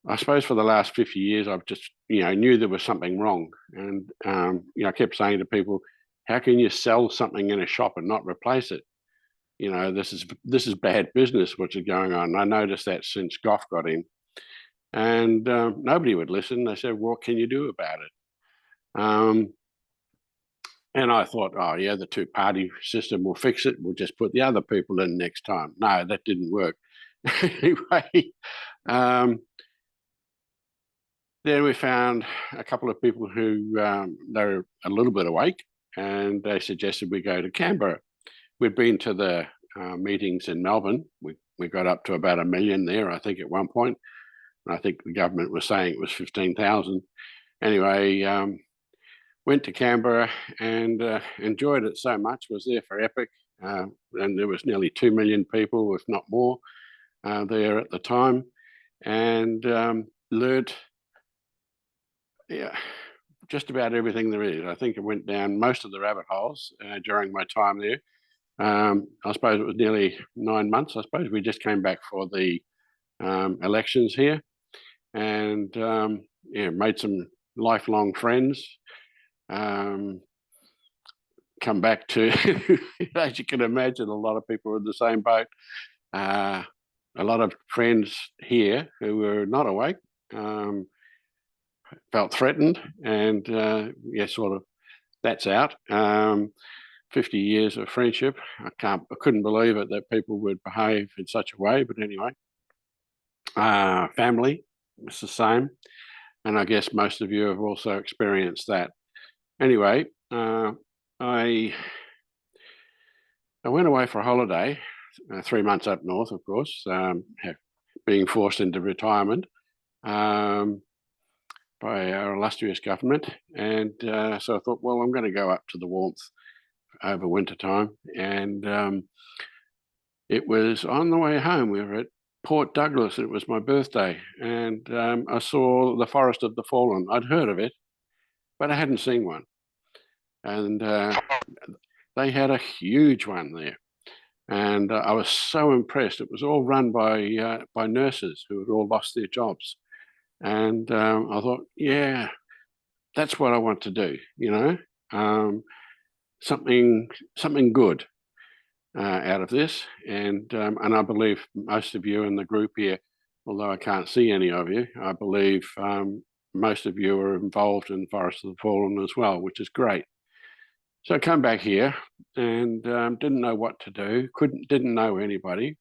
I suppose for the last 50 years, I've just knew there was something wrong, and I kept saying to people, "How can you sell something in a shop and not replace it? This is bad business. What's going on?" And I noticed that since Gough got in, and nobody would listen. They said, "What can you do about it?" And I thought, oh yeah, the two-party system will fix it. We'll just put the other people in next time. No, that didn't work. Anyway, then we found a couple of people who they were a little bit awake, and they suggested we go to Canberra. We'd been to the meetings in Melbourne. We got up to about 1 million there, I think, at one point. And I think the government was saying it was 15,000. Anyway, went to Canberra and enjoyed it so much. Was there for epic, and there was nearly 2 million people, if not more, there at the time, and learned just about everything there is. I think I went down most of the rabbit holes during my time there. I suppose it was nearly 9 months. I suppose we just came back for the elections here, and made some lifelong friends. Come back to, as you can imagine, a lot of people were in the same boat. A lot of friends here who were not awake felt threatened, and sort of that's out. 50 years of friendship. I couldn't believe it that people would behave in such a way, but anyway. Family, it's the same, and I guess most of you have also experienced that. Anyway, I went away for a holiday 3 months up north, of course, being forced into retirement by our illustrious government. And so I thought, well, I'm going to go up to the warmth over winter time. And it was on the way home. We were at Port Douglas. It was my birthday. And I saw the Forest of the Fallen. I'd heard of it, but I hadn't seen one. And they had a huge one there. And I was so impressed. It was all run by nurses who had all lost their jobs. And I thought, yeah, that's what I want to do, you know, something good out of this. And I believe most of you in the group here, although I can't see any of you, I believe most of you are involved in Forest of the Fallen as well, which is great. So I come back here and didn't know what to do, didn't know anybody.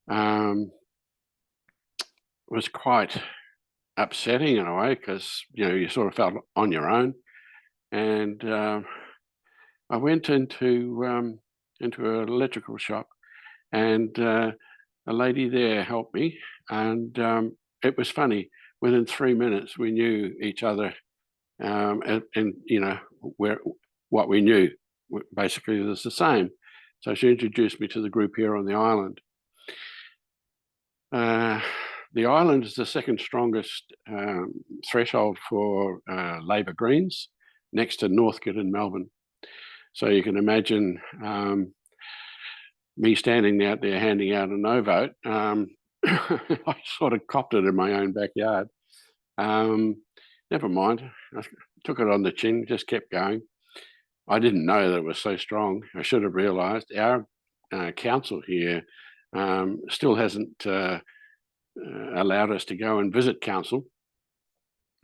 Was quite upsetting in a way, because you know, you sort of felt on your own. And I went into an electrical shop, and a lady there helped me. And it was funny, within 3 minutes we knew each other, and you know, what we knew basically was the same. So she introduced me to the group here on the island. The island is the second strongest threshold for Labor Greens, next to Northcote and Melbourne. So you can imagine me standing out there handing out a no vote. I sort of copped it in my own backyard. Never mind, I took it on the chin, just kept going. I didn't know that it was so strong. I should have realised. Our council here still hasn't allowed us to go and visit council.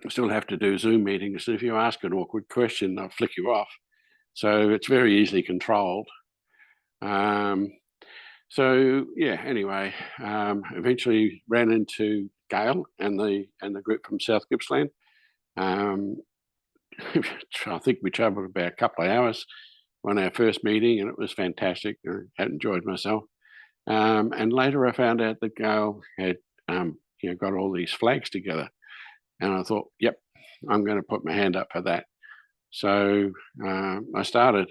We still have to do Zoom meetings. If you ask an awkward question, they'll flick you off. So it's very easily controlled. So yeah, anyway, eventually ran into Gail and the group from South Gippsland. I think we travelled about a couple of hours on our first meeting, and it was fantastic. I had enjoyed myself. And later I found out that Gail had you know, got all these flags together, and I thought, yep, I'm going to put my hand up for that. So I started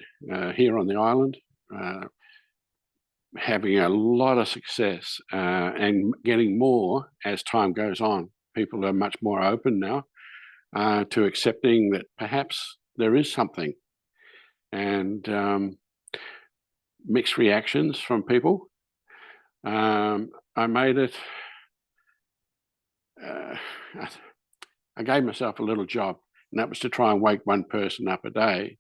here on the island, having a lot of success and getting more as time goes on. People are much more open now to accepting that perhaps there is something, and mixed reactions from people. I made it, I gave myself a little job, and that was to try and wake one person up a day.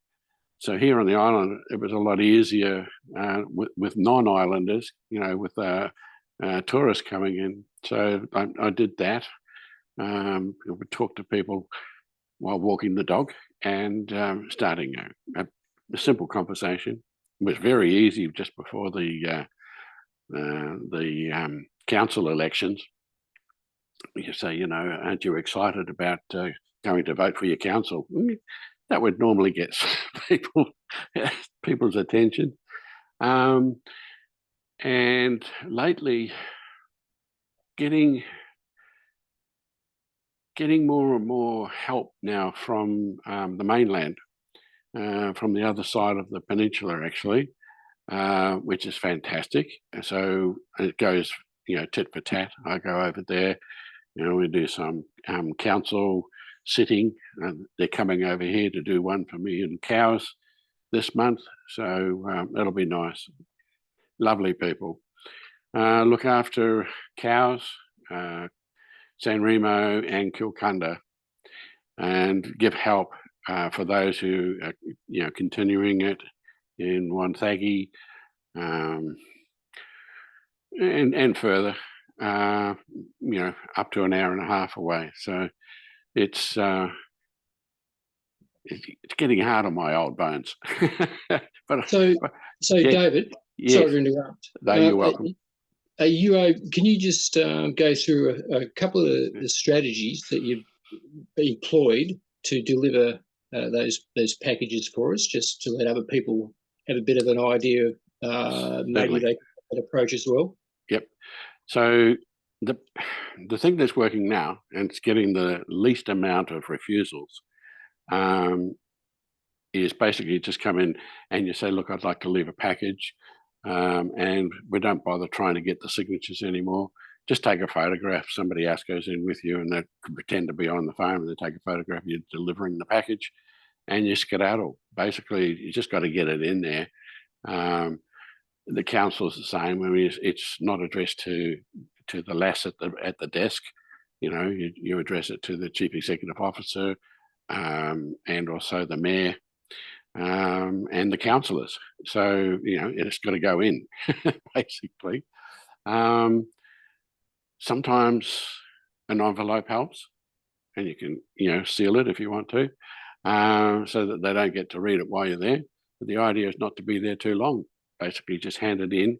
So here on the island, it was a lot easier with non-islanders, you know, with tourists coming in. So I did that. I would talk to people while walking the dog, and starting a simple conversation. It was very easy just before the council elections. You say, you know, aren't you excited about going to vote for your council? That would normally get people's attention. And lately, getting more and more help now from the mainland, from the other side of the peninsula, actually, which is fantastic. So it goes, you know, tit for tat. I go over there, you know, we do some council sitting, and they're coming over here to do one for me and cows this month. So that'll be nice. Lovely people. Look after cows, San Remo and Kilcunda, and give help for those who are, you know, continuing it in Wonthaggi, and further, you know, up to an hour and a half away. So it's getting hard on my old bones. But So yeah, David, yes, sorry to interrupt. no, you're welcome. Are you? Can you just go through a couple of the strategies that you've employed to deliver those packages for us, just to let other people have a bit of an idea? Maybe Certainly. they approach as well. Yep. So the thing that's working now, and it's getting the least amount of refusals, is basically just come in and you say, look, I'd like to leave a package, and we don't bother trying to get the signatures anymore. Just take a photograph. Somebody else goes in with you and they can pretend to be on the phone and they take a photograph. You're delivering the package and you skedaddle. Basically, you just got to get it in there. The council's the same. I mean, it's not addressed to the lass at the desk. You know, you address it to the chief executive officer, and also the mayor, and the councillors. So, you know, it's got to go in, basically. Sometimes an envelope helps, and you can, you know, seal it if you want to, so that they don't get to read it while you're there. But the idea is not to be there too long. Basically, just hand it in.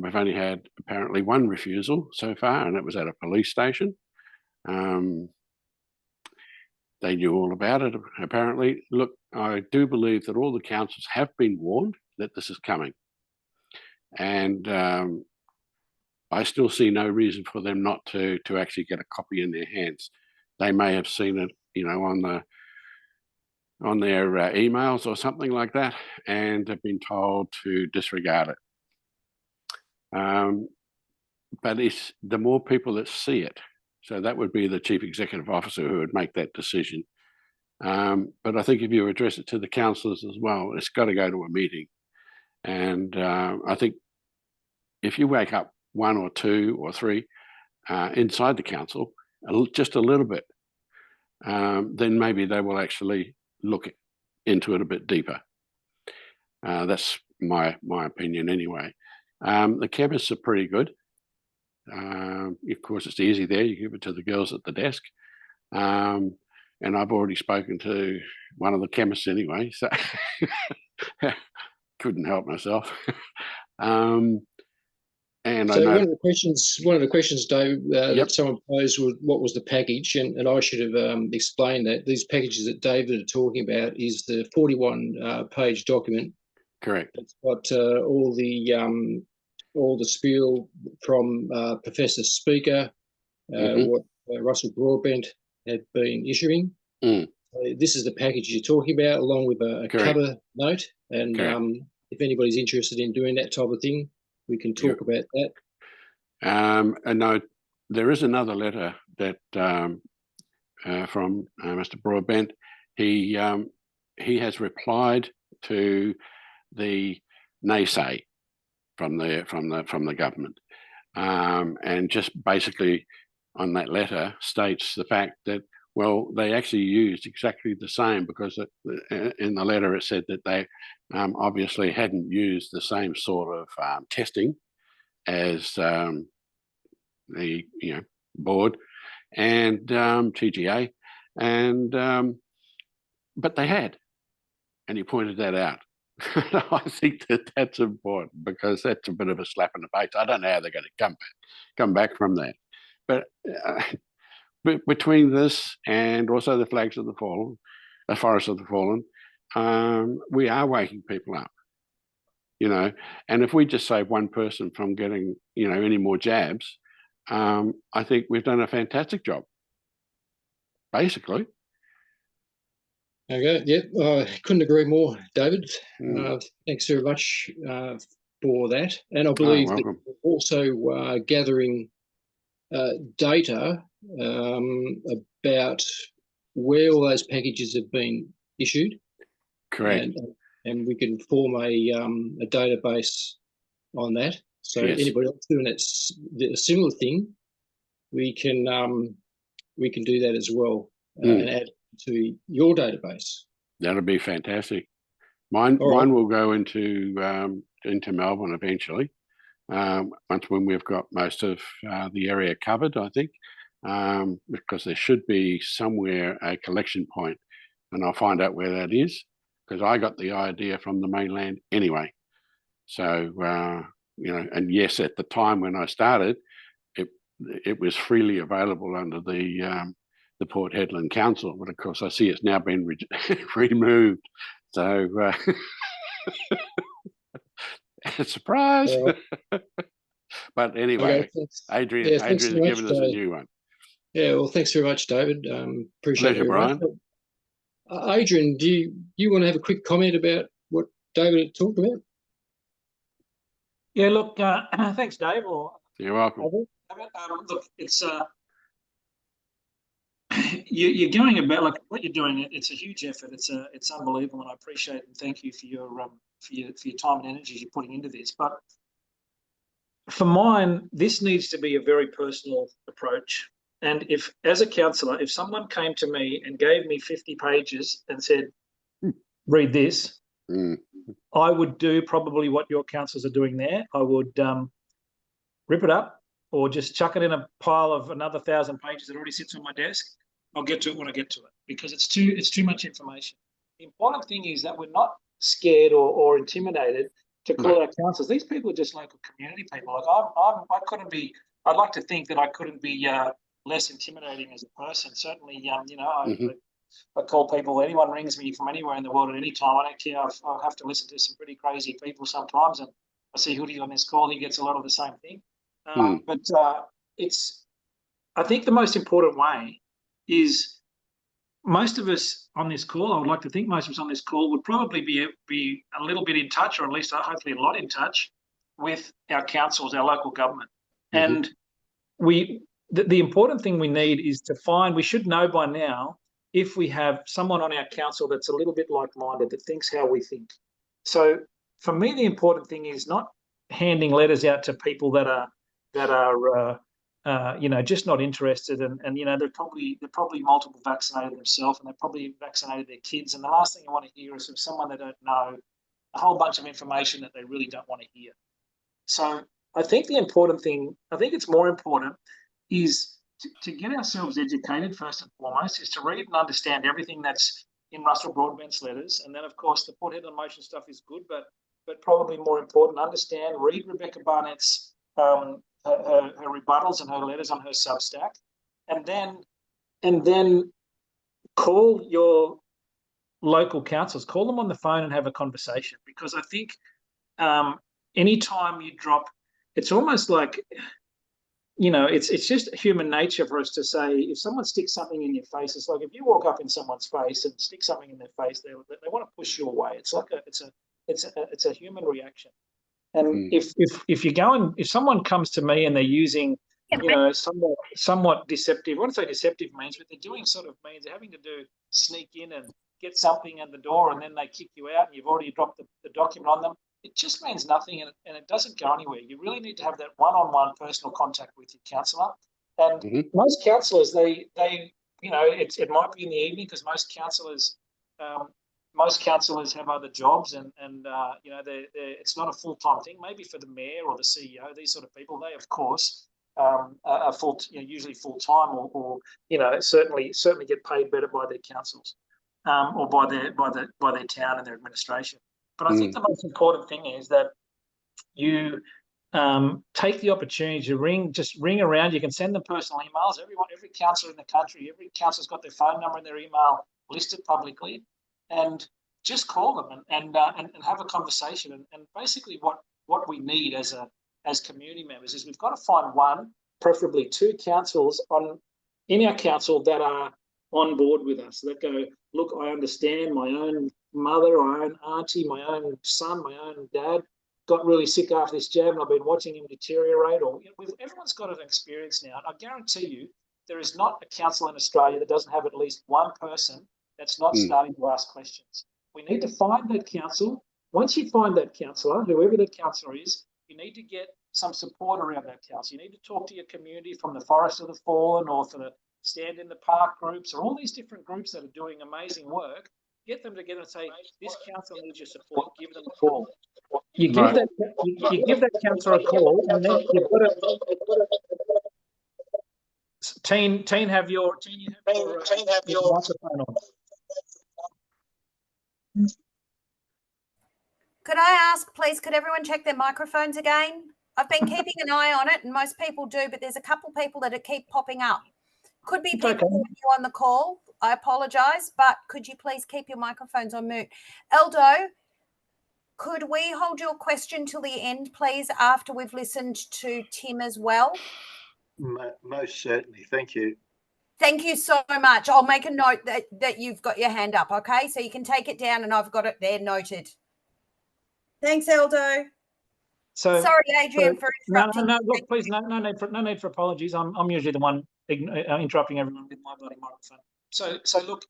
We've only had apparently one refusal so far, and it was at a police station. They knew all about it, apparently. Look, I do believe that all the councils have been warned that this is coming. And I still see no reason for them not to actually get a copy in their hands. They may have seen it, you know, on their emails or something like that, and have been told to disregard it. But it's the more people that see it, so that would be the chief executive officer who would make that decision. But I think if you address it to the councillors as well, it's got to go to a meeting. And I think if you wake up one or two or three inside the council, just a little bit, then maybe they will actually look into it a bit deeper. That's my opinion anyway. The chemists are pretty good. Of course, it's easy there. You give it to the girls at the desk. And I've already spoken to one of the chemists anyway, so couldn't help myself. And so I know, one of the questions, Dave, that someone posed was what was the package, and I should have explained that. These packages that David are talking about is the 41-page document. correct. It's got all the spiel from Professor Speaker, what Russell Broadbent had been issuing. This is the package you're talking about, along with a cover note. And if anybody's interested in doing that type of thing, we can talk about that. And no, there is another letter that from Mr. Broadbent. He has replied to the naysay from the government, and just basically on that letter states the fact that, well, they actually used exactly the same, because in the letter it said that they obviously hadn't used the same sort of testing as the board and TGA, and but they had, and he pointed that out. I think that's important, because that's a bit of a slap in the face. I don't know how they're going to come back from that. But between this and also the flags of the fallen, the forest of the fallen, we are waking people up, and if we just save one person from getting, any more jabs, I think we've done a fantastic job, basically. Okay, I couldn't agree more, David. Thanks very much for that. And I believe that we're also gathering data about where all those packages have been issued. Correct. And we can form a database on that. So anybody else doing a similar thing, we can do that as well, and add to your database. That'll be fantastic. Mine will go into Melbourne eventually. When we've got most of the area covered, I think, because there should be somewhere a collection point, and I'll find out where that is, because I got the idea from the mainland anyway. So and yes, at the time when I started, it was freely available under the Port Hedland Council, but of course I see it's now been removed. So Surprise. All right. But anyway, Okay, thanks. Adrian, Yeah, thanks Adrian's very given much, us a Dave. new one. Yeah, well, thanks very much, David. Appreciate Pleasure, it. Brian. Adrian, do you want to have a quick comment about what David talked about? Yeah, look, thanks, Dave. Or You're welcome. look, it's you're going about like what you're doing. It's a huge effort. It's unbelievable, and I appreciate and thank you for your time and energy you're putting into this. But for mine, this needs to be a very personal approach. And if, as a councillor, if someone came to me and gave me 50 pages and said, "Read this," I would do probably what your councillors are doing there. I would rip it up or just chuck it in a pile of another 1,000 pages that already sits on my desk. I'll get to it when I get to it because it's too much information. The important thing is that we're not scared or intimidated to call our councillors. These people are just local community people. Like I couldn't be. I'd like to think that I couldn't be less intimidating as a person. Certainly, you know, I call people. Anyone rings me from anywhere in the world at any time. I don't care. I have to listen to some pretty crazy people sometimes, and I see Hoodie on this call. He gets a lot of the same thing. But I think the most important way is most of us on this call, I would like to think most of us on this call would probably be a little bit in touch, or at least hopefully a lot in touch with our councils, our local government. And the important thing we need is to find, we should know by now if we have someone on our council that's a little bit like-minded, that thinks how we think. So for me, the important thing is not handing letters out to people that are you know, just not interested, and you know, they're probably multiple vaccinated themselves, and they've probably vaccinated their kids, and the last thing you want to hear is from someone they don't know a whole bunch of information that they really don't want to hear. So I think the important thing, I think it's more important, is to get ourselves educated first and foremost, is to read and understand everything that's in Russell Broadbent's letters, and then of course the Port Hedland motion stuff is good, but probably more important, understand, read Rebecca Barnett's her rebuttals and her letters on her Substack, and then call your local councils, call them on the phone and have a conversation, because I think anytime you drop, it's almost like, you know, it's just human nature for us to say, if someone sticks something in your face, it's like if you walk up in someone's face and stick something in their face, they want to push you away. It's like it's a human reaction. And if someone comes to me and they're using, you know, somewhat deceptive, I wouldn't say deceptive means, but they're doing sort of means, they're having to sneak in and get something at the door, and then they kick you out and you've already dropped the document on them. It just means nothing, and it doesn't go anywhere. You really need to have that one-on-one personal contact with your councillor. And most councillors, they you know, it might be in the evening, because most councillors have other jobs, and you know, it's not a full-time thing. Maybe for the mayor or the CEO, these sort of people, they of course are full, you know, usually full-time, or you know, certainly get paid better by their councils, or by their town and their administration. But I think the most important thing is that you take the opportunity to just ring around. You can send them personal emails. Every councillor in the country, every councillor's got their phone number and their email listed publicly, and just call them and have a conversation. And basically what we need as community members is we've got to find one, preferably two councils in our council that are on board with us, that go, look, I understand, my own mother, my own auntie, my own son, my own dad got really sick after this jab, and I've been watching him deteriorate. Or, you know, everyone's got an experience now. And I guarantee you, there is not a council in Australia that doesn't have at least one person that's not starting to ask questions. We need to find that council. Once you find that councillor, whoever that councillor is, you need to get some support around that council. You need to talk to your community, from the Forest of the Fallen, or for the Stand in the Park groups, or all these different groups that are doing amazing work. Get them together and say, this council needs your support. Give them a call. You give that councillor a call, and then you've got to Teen, have your microphone on. Could I ask, please, could everyone check their microphones again? I've been keeping an eye on it, and most people do, but there's a couple people that keep popping up. Could be people with you on the call. I apologise, but could you please keep your microphones on mute? Eldo, Could we hold your question till the end, please, after we've listened to Tim as well? Most certainly. Thank you. Thank you so much. I'll make a note that you've got your hand up, okay? So you can take it down and I've got it there noted. Thanks, Eldo. So Sorry, Adrian, for interrupting. No. Look, please, no need for apologies. I'm usually the one interrupting everyone with my bloody microphone. So look,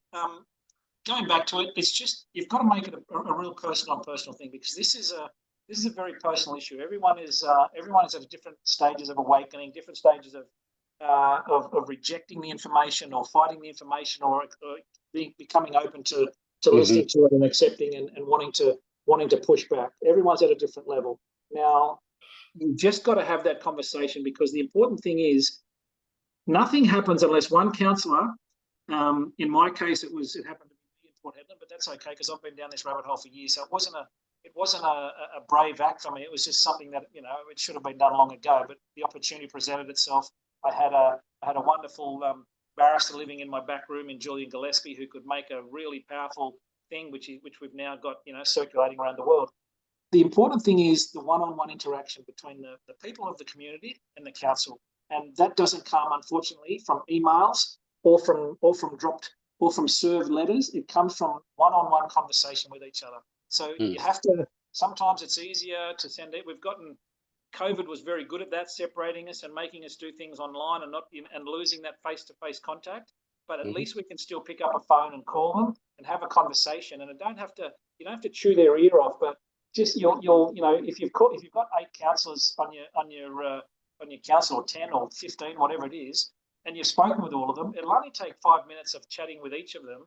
going back to it, it's just you've got to make it a real personal thing, because this is a very personal issue. Everyone is at different stages of awakening, different stages of rejecting the information or fighting the information, or becoming open to listening to it and accepting and wanting to push back. Everyone's at a different level. Now, you've just got to have that conversation, because the important thing is nothing happens unless one councillor, in my case, it happened to me in Port Hedland, but that's okay because I've been down this rabbit hole for years. So it wasn't a brave act for me. It was just something that, it should have been done long ago, but the opportunity presented itself. I had a wonderful barrister living in my back room in Julian Gillespie, who could make a really powerful thing, which we've now got, circulating around the world. The important thing is the one-on-one interaction between the people of the community and the council, and that doesn't come, unfortunately, from emails or from served letters. It comes from one-on-one conversation with each other. So you have to. Sometimes it's easier to send it. COVID was very good at that, separating us and making us do things online and losing that face-to-face contact. But at least we can still pick up a phone and call them and have a conversation, and you don't have to chew their ear off, but just if you've got 8 councillors on your council, or 10 or 15, whatever it is, and you've spoken with all of them, it'll only take 5 minutes of chatting with each of them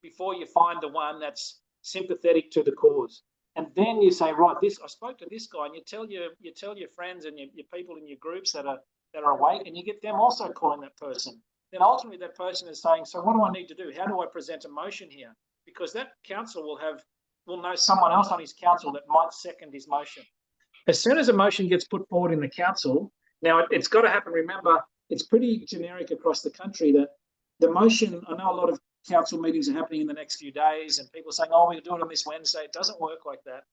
before you find the one that's sympathetic to the cause. And then you say, right, I spoke to this guy, and you tell your friends and your people in your groups that are awake, and you get them also calling that person. Then ultimately that person is saying, so what do I need to do? How do I present a motion here? Because that council will know someone else on his council that might second his motion. As soon as a motion gets put forward in the council, now it's got to happen. Remember, it's pretty generic across the country that the motion, I know a lot of council meetings are happening in the next few days and people are saying, oh, we'll do it on this Wednesday. It doesn't work like that.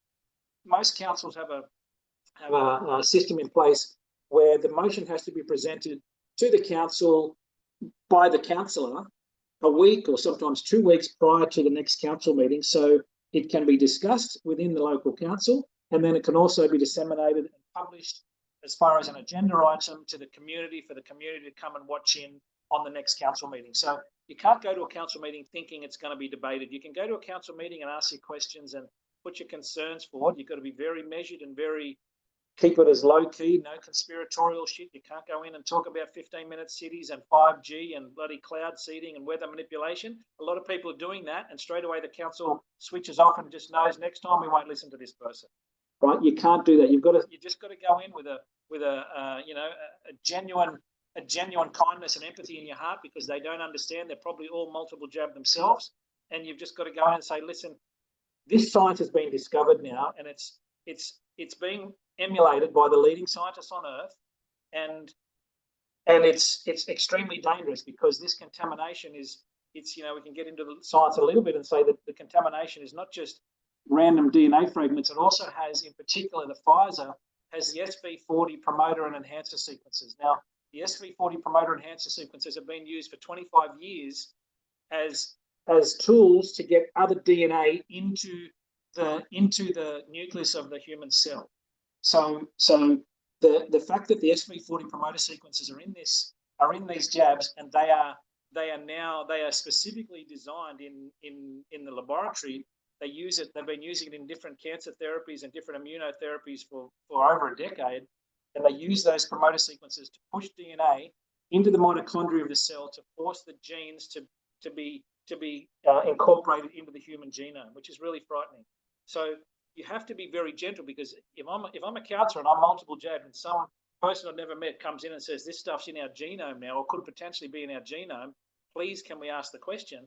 Most councils have a system in place where the motion has to be presented to the council by the councillor a week or sometimes 2 weeks prior to the next council meeting. So it can be discussed within the local council, and then it can also be disseminated and published as far as an agenda item to the community, for the community to come and watch in on the next council meeting. So you can't go to a council meeting thinking it's going to be debated. You can go to a council meeting and ask your questions and put your concerns forward. You've got to be very measured and keep it as low key, no conspiratorial shit. You can't go in and talk about 15-minute cities and 5G and bloody cloud seeding and weather manipulation. A lot of people are doing that, and straight away the council switches off and just knows next time we won't listen to this person. Right? You can't do that. You just got to go in with a genuine kindness and empathy in your heart, because they don't understand. They're probably all multiple jab themselves, and you've just got to go in and say, listen, this science has been discovered now, and it's being emulated by the leading scientists on Earth, and it's extremely dangerous, because this contamination we can get into the science a little bit and say that the contamination is not just random DNA fragments. It also has, in particular, the Pfizer has the SV40 promoter and enhancer sequences. Now, the SV40 promoter enhancer sequences have been used for 25 years as tools to get other DNA into the nucleus of the human cell. So the fact that the SV40 promoter sequences are in these jabs, and they are specifically designed in the laboratory. They use it. They've been using it in different cancer therapies and different immunotherapies for over a decade, and they use those promoter sequences to push DNA into the mitochondria of the cell to force the genes to be incorporated into the human genome, which is really frightening. So you have to be very gentle, because if I'm a counsellor and I'm multiple jabbed, and some person I've never met comes in and says this stuff's in our genome now, or could potentially be in our genome, please can we ask the question?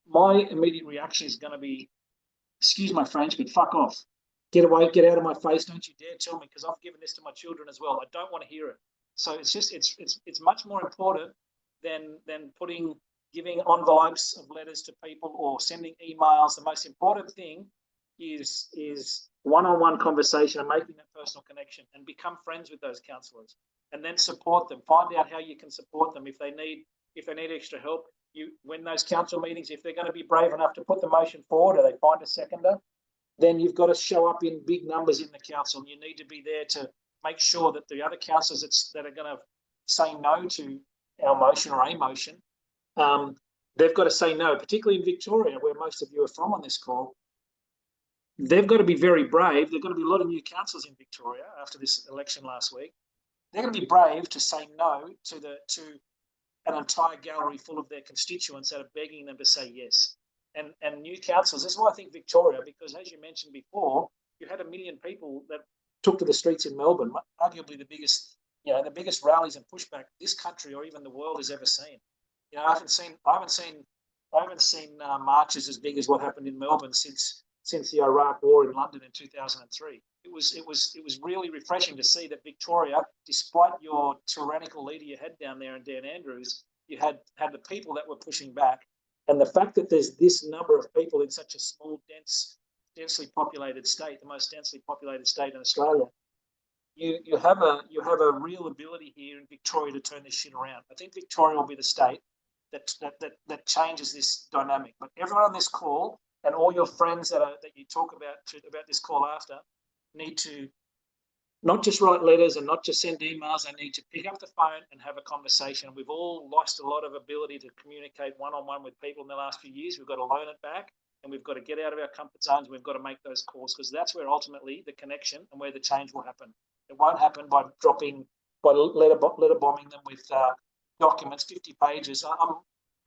My immediate reaction is going to be, excuse my French, but fuck off. Get away, get out of my face. Don't you dare tell me, because I've given this to my children as well. I don't want to hear it. So it's much more important than giving envelopes of letters to people or sending emails. The most important thing is one-on-one conversation and making that personal connection, and become friends with those councillors, and then support them. Find out how you can support them if they need extra help. When those council meetings, if they're going to be brave enough to put the motion forward, or they find a seconder, then you've got to show up in big numbers in the council. And you need to be there to make sure that the other councillors that are going to say no to our motion or a motion, they've got to say no, particularly in Victoria, where most of you are from on this call. They've got to be very brave. There's going to be a lot of new councillors in Victoria after this election last week. They're going to be brave to say no to an entire gallery full of their constituents that are begging them to say yes. And new councillors, this is why I think Victoria, because as you mentioned before, you had 1 million people that took to the streets in Melbourne, arguably the biggest rallies and pushback this country or even the world has ever seen. I haven't seen marches as big as what happened in Melbourne since the Iraq War in London in 2003. It was really refreshing to see that Victoria, despite your tyrannical leader you had down there in Dan Andrews, you had the people that were pushing back. And the fact that there's this number of people in such a small, densely populated state, the most densely populated state in Australia, you have a real ability here in Victoria to turn this shit around. I think Victoria will be the state that changes this dynamic. But everyone on this call and all your friends that you talk about this call after need to not just write letters and not just send emails. They need to pick up the phone and have a conversation. We've all lost a lot of ability to communicate one-on-one with people in the last few years. We've got to learn it back, and we've got to get out of our comfort zones. We've got to make those calls, because that's where ultimately the connection and where the change will happen. It won't happen by letter bombing them with documents, 50 pages. I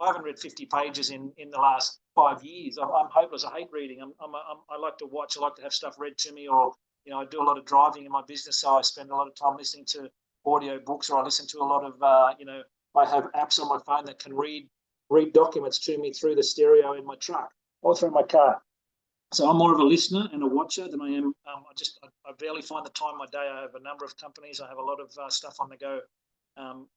haven't read 50 pages in the last 5 years. I'm hopeless. I hate reading. I like to watch. I like to have stuff read to me, or I do a lot of driving in my business, so I spend a lot of time listening to audio books, or I listen to a lot of I have apps on my phone that can read documents to me through the stereo in my truck or through my car. So I'm more of a listener and a watcher than I am. I barely find the time in my day. I have a number of companies. I have a lot of stuff on the go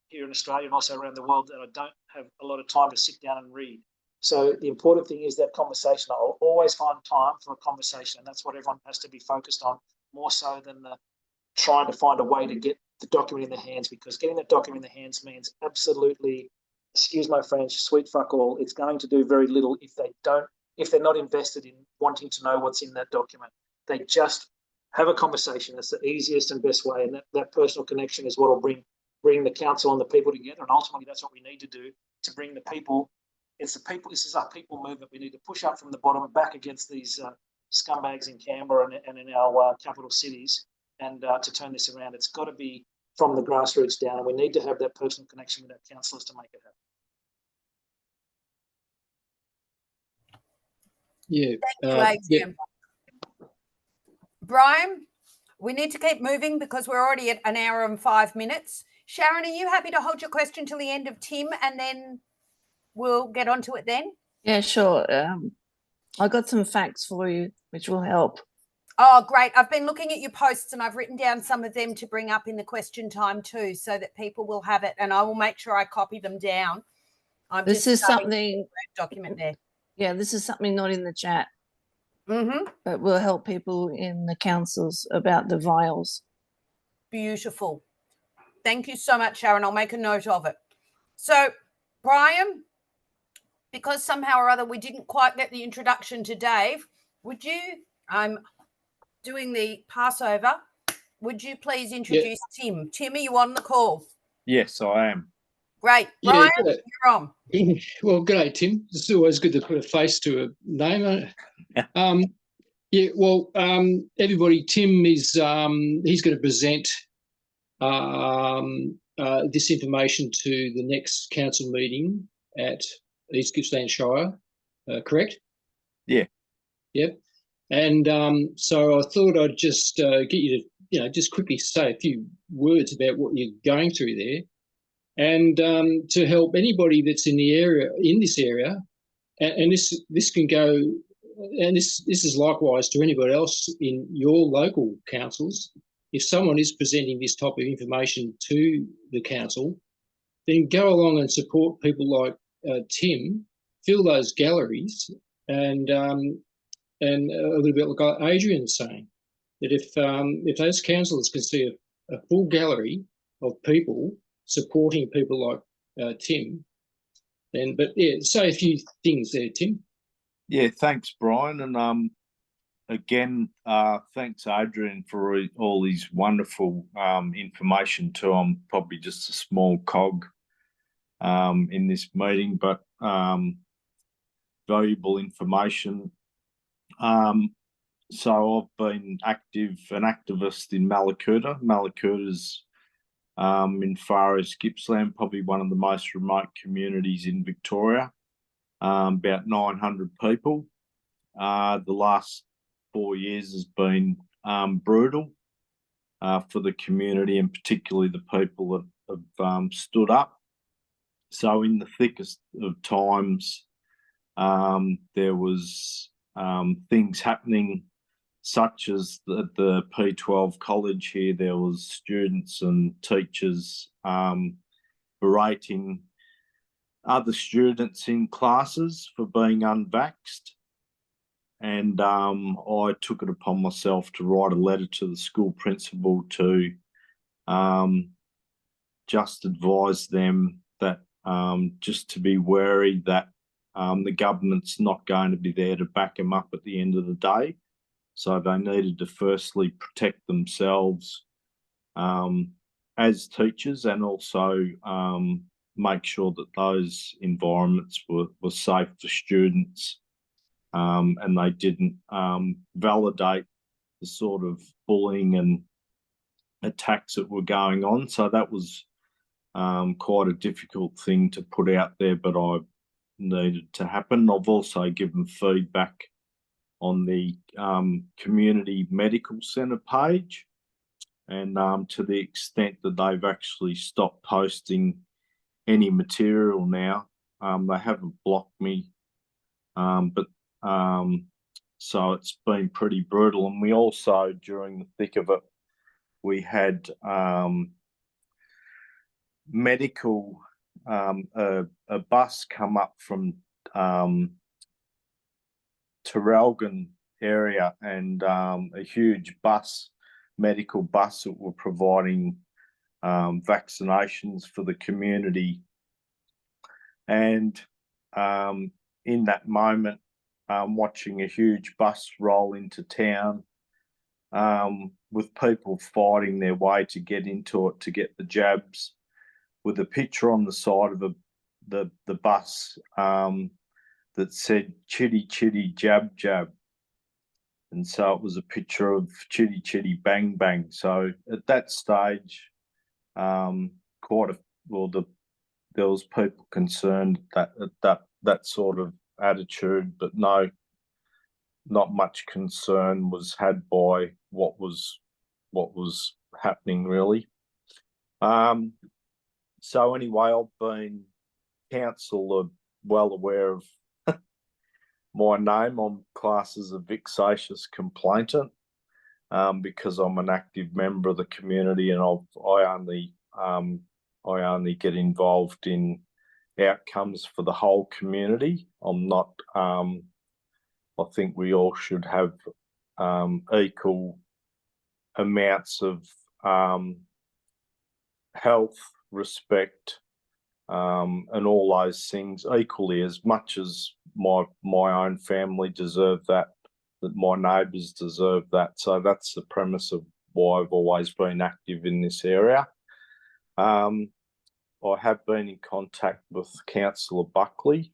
here in Australia and also around the world that I don't have a lot of time to sit down and read. So the important thing is that conversation. I'll always find time for a conversation, and that's what everyone has to be focused on, more so than trying to find a way to get the document in their hands, because getting that document in their hands means absolutely, excuse my French, sweet fuck all. It's going to do very little if they're not invested in wanting to know what's in that document. They just have a conversation. That's the easiest and best way, and that personal connection is what will bring the council and the people together. And ultimately, that's what we need to do to bring the people. It's the people. This is our people movement. We need to push up from the bottom back against these scumbags in Canberra and in our capital cities, and to turn this around. It's got to be from the grassroots down, and we need to have that personal connection with our councillors to make it happen. Yeah. Thank you, Adrian. Brian, we need to keep moving because we're already at 1 hour and 5 minutes. Sharon, are you happy to hold your question till the end of Tim, and then we'll get onto it then? Yeah, sure. I got some facts for you, which will help. Oh, great. I've been looking at your posts and I've written down some of them to bring up in the question time too, so that people will have it, and I will make sure I copy them down. This is something document there. Yeah, this is something not in the chat, but will help people in the councils about the vials. Beautiful. Thank you so much, Sharon. I'll make a note of it. So, Brian, because somehow or other we didn't quite get the introduction to Dave, would you, I'm doing the Passover, would you please introduce Tim? Tim, are you on the call? Yes, I am. Great. Brian, you're on. Well, g'day, Tim. It's always good to put a face to a name. Everybody, Tim is he's going to present this information to the next council meeting at East Gippsland Shire, correct? Yeah. Yep. And so I thought I'd just get you to, just quickly say a few words about what you're going through there, and to help anybody that's in this area, and this can go, and this is likewise to anybody else in your local councils. If someone is presenting this type of information to the council, then go along and support people like Tim, fill those galleries, and and a little bit like Adrian's saying, that if those councillors can see a full gallery of people supporting people like Tim, then, but yeah, say a few things there, Tim. Yeah, thanks, Brian. And again, thanks, Adrian, for all these wonderful information too. I'm probably just a small cog in this meeting, but valuable information. So I've been an activist in Mallacoota. Mallacoot's in far as Gippsland, probably one of the most remote communities in Victoria, about 900 people. The last 4 years has been brutal for the community, and particularly the people that have stood up. So in the thickest of times, there was things happening, such as the P12 college here. There was students and teachers berating other students in classes for being unvaxxed. And I took it upon myself to write a letter to the school principal to just advise them that just to be wary that the government's not going to be there to back them up at the end of the day. So they needed to firstly protect themselves as teachers, and also make sure that those environments were safe for students, and they didn't validate the sort of bullying and attacks that were going on. So that was quite a difficult thing to put out there, but I needed to happen. I've also given feedback on the community medical centre page, and to the extent that they've actually stopped posting any material now. They haven't blocked me, but so it's been pretty brutal. And we also, during the thick of it, we had medical, a bus come up from Terrelgan area, and a huge medical bus that were providing vaccinations for the community. And in that moment, watching a huge bus roll into town with people fighting their way to get into it to get the jabs, with a picture on the side of the bus that said "Chitty Chitty Jab Jab," and so it was a picture of "Chitty Chitty Bang Bang." So at that stage, there was people concerned that sort of attitude, but not much concern was had by what was happening really. So anyway, I've been council well aware of my name. I'm classed as a vexatious complainant because I'm an active member of the community, and I only get involved in outcomes for the whole community. I'm not. I think we all should have equal amounts of health, respect, and all those things equally, as much as my own family deserve that my neighbours deserve that. So that's the premise of why I've always been active in this area. I have been in contact with Councillor Buckley,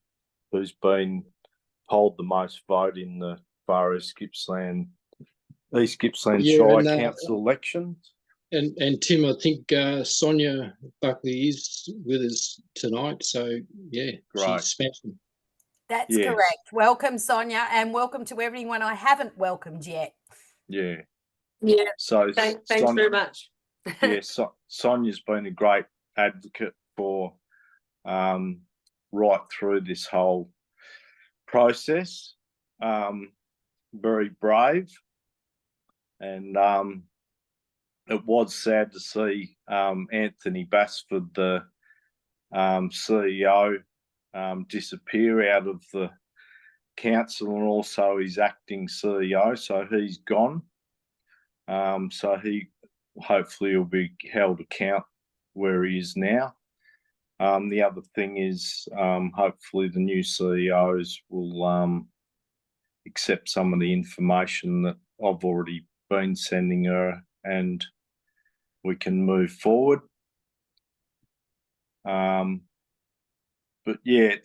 who's been polled the most vote in the far East Gippsland Shire Council elections. And Tim, I think Sonia Buckley is with us tonight. So yeah, Great. she's smashing. That's correct. Welcome, Sonia, and welcome to everyone I haven't welcomed yet. Yeah. Yeah. So thanks very much. Yeah, Sonia's been a great advocate for right through this whole process. Very brave, and it was sad to see Anthony Basford, the CEO, disappear out of the council and also his acting CEO, so he's gone. So he hopefully will be held account where he is now. The other thing is hopefully the new CEOs will accept some of the information that I've already been sending her, and we can move forward. But yeah,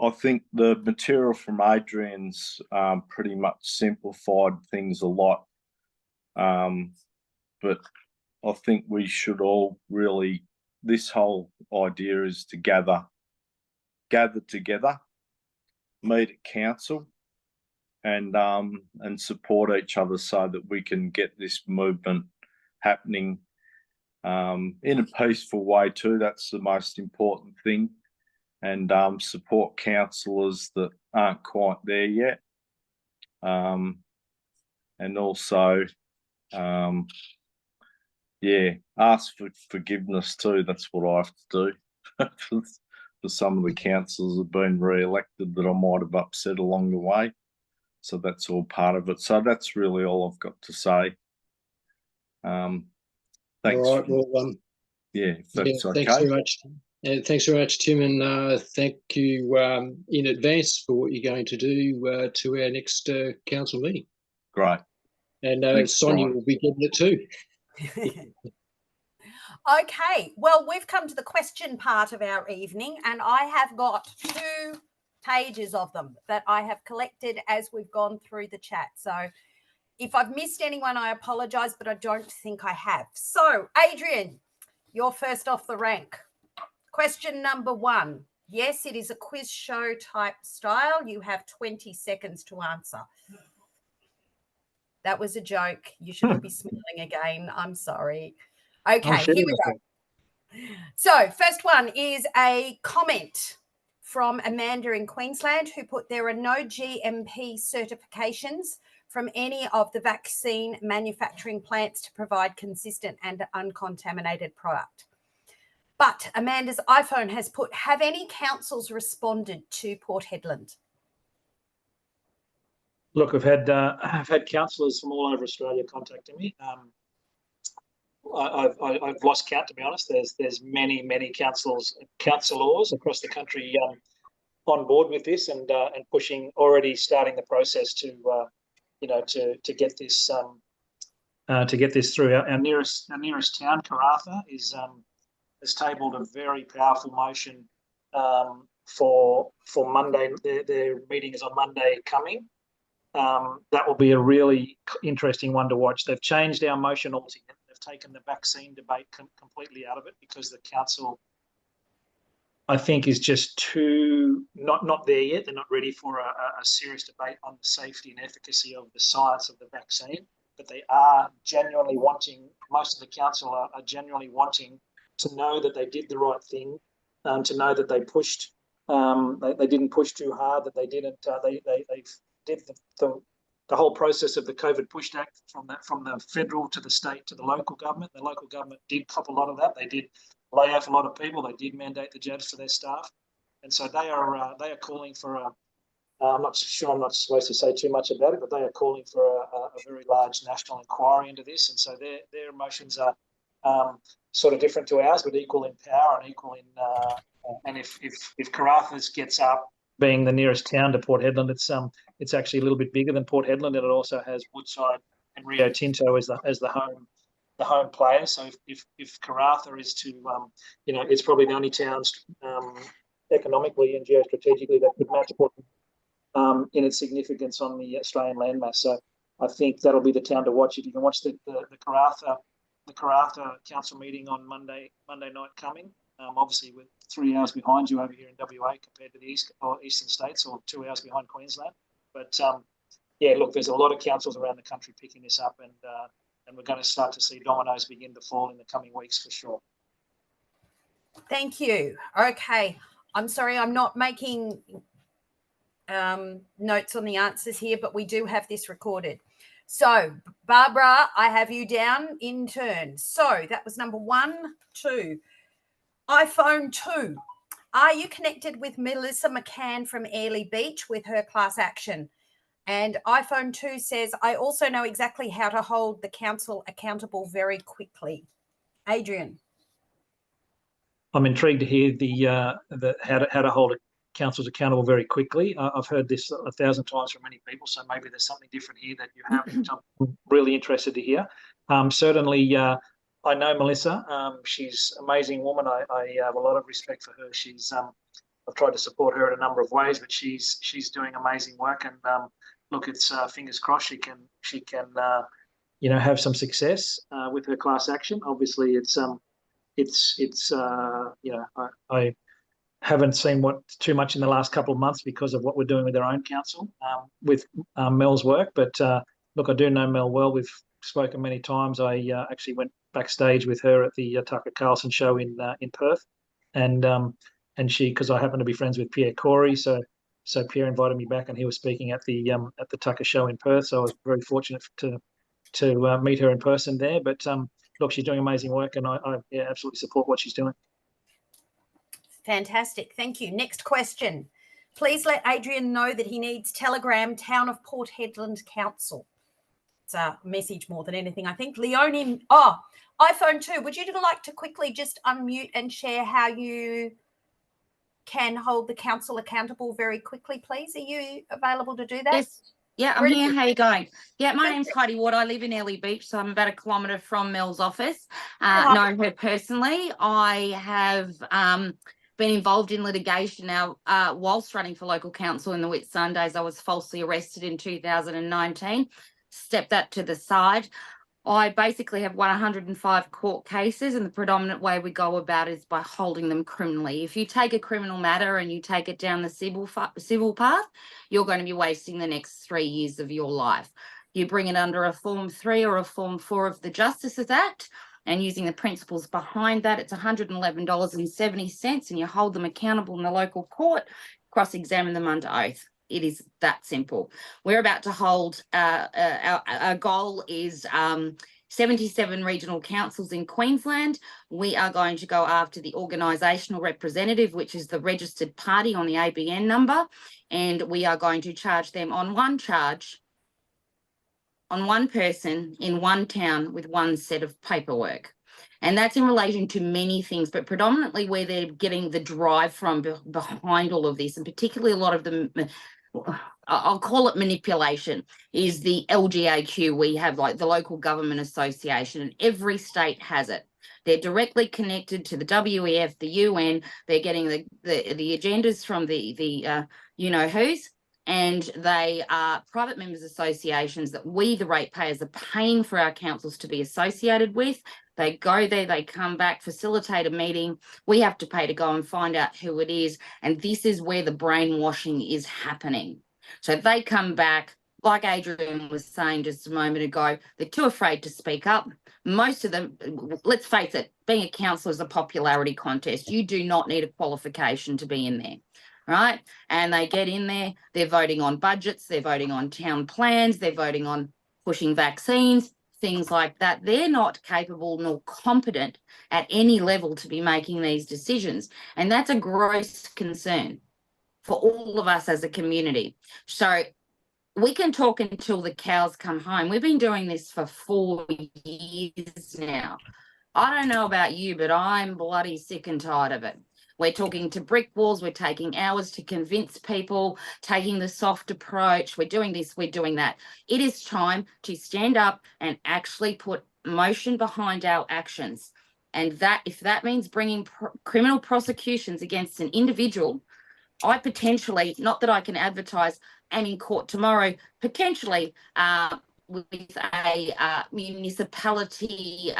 I think the material from Adrian's pretty much simplified things a lot. But I think we should all really, this whole idea is to gather together, meet at council, and support each other so that we can get this movement happening in a peaceful way too. That's the most important thing. And support councillors that aren't quite there yet. And also, ask for forgiveness too. That's what I have to do for some of the councillors that have been re-elected that I might have upset along the way. So that's all part of it. So that's really all I've got to say. Thanks. All right. Well, if that's okay. Thanks very much. Thanks very much, Tim, and thank you in advance for what you're going to do to our next council meeting. Great. And Thanks, Sonia Brian. will be getting it too. Okay, well, we've come to the question part of our evening, and I have got 2 pages of them that I have collected as we've gone through the chat. So if I've missed anyone, I apologise, but I don't think I have. So, Adrian, you're first off the rank. Question number 1. Yes, it is a quiz show type style. You have 20 seconds to answer. That was a joke. You shouldn't be smiling again. I'm sorry. Okay, here we go. So, first one is a comment from Amanda in Queensland, who put, there are no GMP certifications from any of the vaccine manufacturing plants to provide consistent and uncontaminated product. But Amanda's iPhone has put, have any councils responded to Port Hedland? Look, I've had councillors from all over Australia contacting me. I've lost count, to be honest. There's many councillors across the country on board with this and pushing, already starting the process to get this through. Our nearest town, Karratha, has tabled a very powerful motion for Monday. Their meeting is on Monday coming. That will be a really interesting one to watch. They've changed our motion altogether. They've taken the vaccine debate completely out of it because the council, I think, is just too not there yet. They're not ready for a serious debate on the safety and efficacy of the science of the vaccine. But they are genuinely wanting, most of the council are genuinely wanting to know that they did the right thing, to know that they pushed, they didn't push too hard, that they didn't, they did the whole process of the COVID Push Act from the federal to the state to the local government. The local government did cop a lot of that. They did lay off a lot of people. They did mandate the jabs for their staff, and so they are calling for a. I'm not sure. I'm not supposed to say too much about it, but they are calling for a very large national inquiry into this, and so their emotions are sort of different to ours, but equal in power and equal in. And if Karratha gets up, being the nearest town to Port Hedland, it's actually a little bit bigger than Port Hedland, and it also has Woodside and Rio Tinto as the home player. So if Karratha is to, it's probably the only towns economically and geostrategically that could match Port in its significance on the Australian landmass. So I think that'll be the town to watch. If you can watch the Karratha council meeting on Monday night coming. Obviously, we're 3 hours behind you over here in WA compared to the eastern states, or 2 hours behind Queensland. But look, there's a lot of councils around the country picking this up, and we're going to start to see dominoes begin to fall in the coming weeks for sure. Thank you. Okay, I'm sorry, I'm not making notes on the answers here, but we do have this recorded. So, Barbara, I have you down in turn. So that was number 1, 2. iPhone 2. are you connected with Melissa McCann from Airlie Beach with her class action? And iPhone 2 says, I also know exactly how to hold the council accountable very quickly. Adrian. I'm intrigued to hear the how to hold councils accountable very quickly. I've heard this 1,000 times from many people, so maybe there's something different here that you have, which I'm really interested to hear. Certainly, I know Melissa. She's an amazing woman. I have a lot of respect for her. She's I've tried to support her in a number of ways, but she's doing amazing work. And look, it's fingers crossed she can have some success with her class action. Obviously, I haven't seen too much in the last couple of months because of what we're doing with our own council with Mel's work. But look, I do know Mel well. We've spoken many times. I actually went backstage with her at the Tucker Carlson show in Perth, and she, because I happen to be friends with Pierre Corey, so Pierre invited me back, and he was speaking at the Tucker show in Perth. So I was very fortunate to meet her in person there. But look, she's doing amazing work, and I absolutely support what she's doing. Fantastic. Thank you. Next question. Please let Adrian know that he needs Telegram Town of Port Hedland Council. It's a message more than anything, I think. Leonie, iPhone 2, would you like to quickly just unmute and share how you can hold the council accountable very quickly, please? Are you available to do that? Yes. Yeah, I'm here. How are you going? Yeah, my name's Heidi Ward. I live in Airlie Beach, so I'm about a kilometre from Mel's office. Know her personally. I have been involved in litigation now whilst running for local council in the Whitsundays. I was falsely arrested in 2019. Stepped that to the side. I basically have 105 court cases, and the predominant way we go about it is by holding them criminally. If you take a criminal matter and you take it down the civil path, you're going to be wasting the next 3 years of your life. You bring it under a Form 3 or a Form 4 of the Justices Act, and using the principles behind that, it's $111.70, and you hold them accountable in the local court, cross-examine them under oath. It is that simple. We're about to hold, our goal is 77 regional councils in Queensland. We are going to go after the organisational representative, which is the registered party on the ABN number, and we are going to charge them on one charge, on one person in one town with one set of paperwork. And that's in relation to many things, but predominantly where they're getting the drive from behind all of this, and particularly a lot of them, I'll call it manipulation, is the LGAQ. We have like the local government association, and every state has it. They're directly connected to the WEF, the UN. They're getting the agendas from the you know who's, and they are private members associations that we, the ratepayers, are paying for our councils to be associated with. They go there, they come back, facilitate a meeting. We have to pay to go and find out who it is. And this is where the brainwashing is happening. So they come back, like Adrian was saying just a moment ago, they're too afraid to speak up. Most of them, let's face it, being a councillor is a popularity contest. You do not need a qualification to be in there, right? And they get in there, they're voting on budgets, they're voting on town plans, they're voting on pushing vaccines, things like that. They're not capable nor competent at any level to be making these decisions. And that's a gross concern for all of us as a community. So we can talk until the cows come home. We've been doing this for 4 years now. I don't know about you, but I'm bloody sick and tired of it. We're talking to brick walls. We're taking hours to convince people, taking the soft approach. We're doing this, we're doing that. It is time to stand up and actually put motion behind our actions. And that, if that means bringing criminal prosecutions against an individual, I potentially, not that I can advertise, am in court tomorrow, potentially with a municipality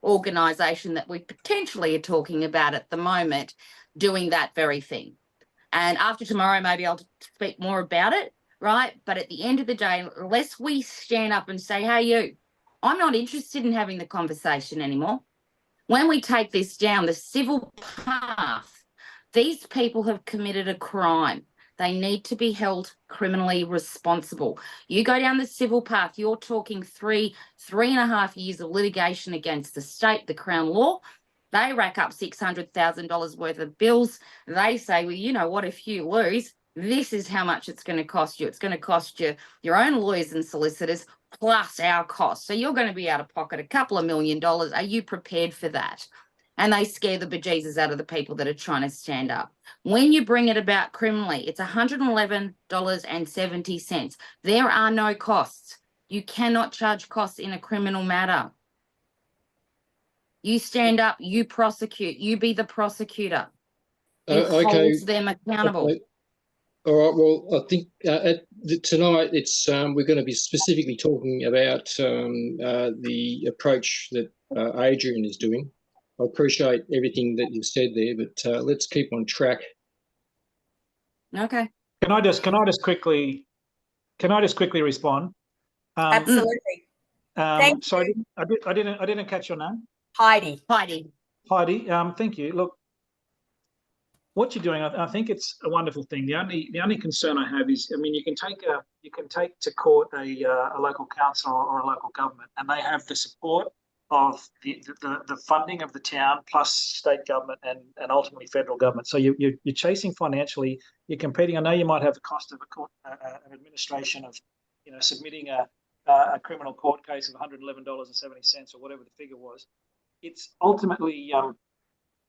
organisation that we potentially are talking about at the moment, doing that very thing. And after tomorrow, maybe I'll speak more about it, right? But at the end of the day, unless we stand up and say, hey, you, I'm not interested in having the conversation anymore. When we take this down the civil path, these people have committed a crime. They need to be held criminally responsible. You go down the civil path, you're talking 3.5 years of litigation against the state, the Crown law, They rack up $600,000 worth of bills. They say, well, you know what, if you lose, this is how much it's going to cost you. It's going to cost you your own lawyers and solicitors plus our costs. So you're going to be out of pocket a couple of $1 million. Are you prepared for that? And they scare the bejesus out of the people that are trying to stand up. When you bring it about criminally, it's $111.70. There are no costs. You cannot charge costs in a criminal matter. You stand up, you prosecute, you be the prosecutor. It holds them accountable. Okay. All right. Well, I think tonight it's we're going to be specifically talking about the approach that Adrian is doing. I appreciate everything that you've said there, but let's keep on track. Okay. Can I just quickly respond? Absolutely. Thank sorry, you. I didn't catch your name. Heidi. Heidi. Thank you. Look, what you're doing, I think it's a wonderful thing. The only concern I have is, I mean, you can take to court a local council or a local government, and they have the support of the funding of the town plus state government and ultimately federal government. So you're chasing financially. You're competing. I know you might have the cost of an administration of, submitting a criminal court case of $111.70 or whatever the figure was. It's ultimately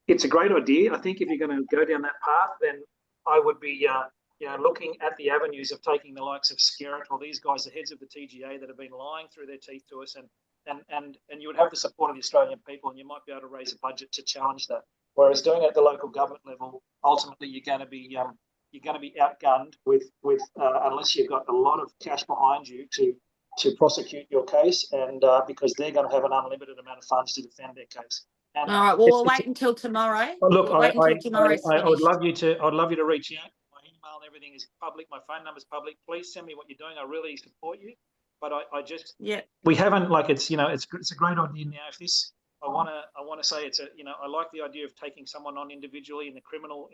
it's a great idea. I think if you're going to go down that path, then I would be looking at the avenues of taking the likes of Skerritt or these guys, the heads of the TGA that have been lying through their teeth to us, and you would have the support of the Australian people, and you might be able to raise a budget to challenge that. Whereas doing it at the local government level, ultimately you're going to be outgunned with unless you've got a lot of cash behind you to prosecute your case, and because they're going to have an unlimited amount of funds to defend their case. And all right. Well, we'll wait until tomorrow. Look, I would love you to reach out. My email and everything is public. My phone number is public. Please send me what you're doing. I really support you. But we haven't, like, it's a great idea now. If this, I want to say it's I like the idea of taking someone on individually in the criminal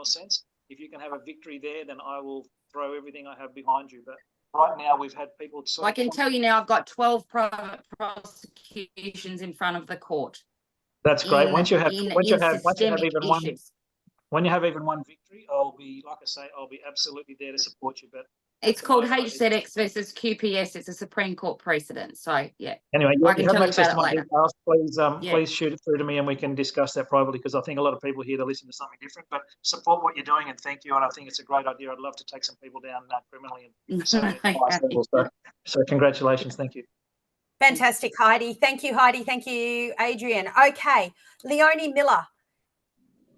sense. If you can have a victory there, then I will throw everything I have behind you. But right now we've had people. I can tell you now, I've got 12 private prosecutions in front of the court. That's great. Once you have even one victory, I'll be absolutely there to support you. But it's called HZX versus QPS. It's a Supreme Court precedent. So yeah. Anyway, I can tell you about it later. Please shoot it through to me and we can discuss that privately, because I think a lot of people here to listen to something different. But support what you're doing and thank you. And I think it's a great idea. I'd love to take some people down criminally and so congratulations. Thank you. Fantastic, Heidi. Thank you, Heidi. Thank you, Adrian. Okay, Leonie Miller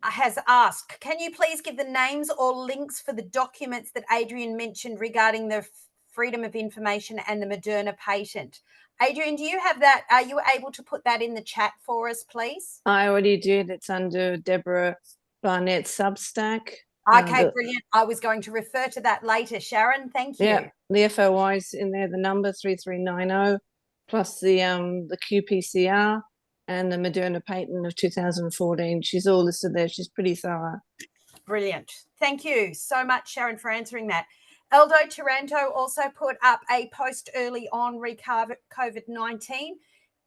has asked, can you please give the names or links for the documents that Adrian mentioned regarding the Freedom of Information and the Moderna patent? Adrian, do you have that? Are you able to put that in the chat for us, please? I already did. It's under Deborah Barnett's Substack. Okay, brilliant. I was going to refer to that later. Sharon, thank you. Yeah, the FOI's in there, the number 3390, plus the QPCR and the Moderna patent of 2014. She's all listed there. She's pretty thorough. Brilliant. Thank you so much, Sharon, for answering that. Eldo Taranto also put up a post early on regarding COVID-19.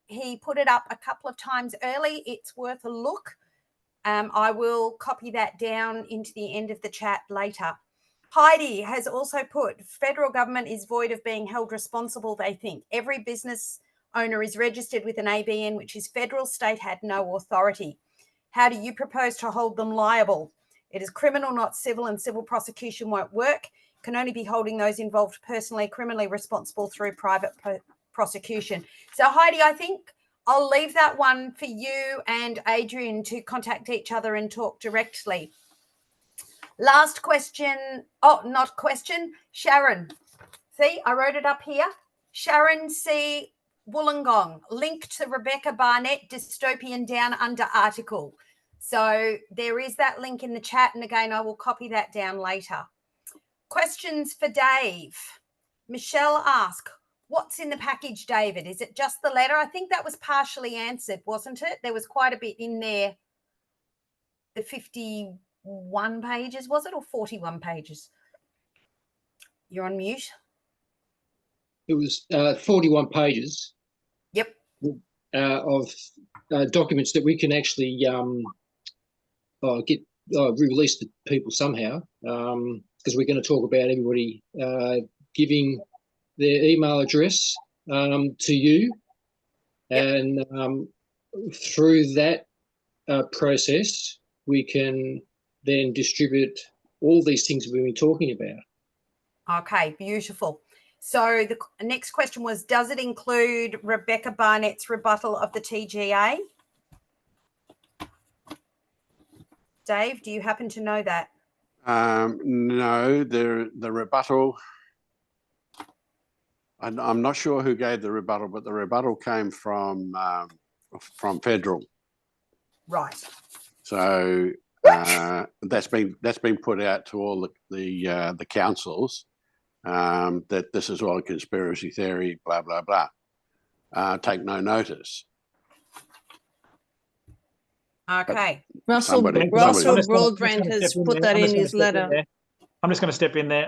He put it up a couple of times early. It's worth a look. I will copy that down into the end of the chat later. Heidi has also put, federal government is void of being held responsible, they think. Every business owner is registered with an ABN, which is federal, state had no authority. How do you propose to hold them liable? It is criminal, not civil, and civil prosecution won't work. Can only be holding those involved personally, criminally responsible through private prosecution. So Heidi, I think I'll leave that one for you and Adrian to contact each other and talk directly. Last question. Oh, not question. Sharon. See, I wrote it up here. Sharon C. Wollongong, link to Rebecca Barnett dystopian down under article. So there is that link in the chat. And again, I will copy that down later. Questions for Dave. Michelle asked, what's in the package, David? Is it just the letter? I think that was partially answered, wasn't it? There was quite a bit in there. The 51 pages, was it, or 41 pages? You're on mute. It was 41 pages. Yep. of documents that we can actually get released to people somehow, because we're going to talk about everybody giving their email address to you, and through that process, we can then distribute all these things we've been talking about. Okay, beautiful. So the next question was, does it include Rebecca Barnett's rebuttal of the TGA? Dave, do you happen to know that? No, the rebuttal, I'm not sure who gave the rebuttal, but the rebuttal came from federal. Right. So that's been put out to all the councils, that this is all a conspiracy theory, blah blah blah. Take no notice. Okay. Russell Broadbent has put that in his letter. I'm just going to step in there.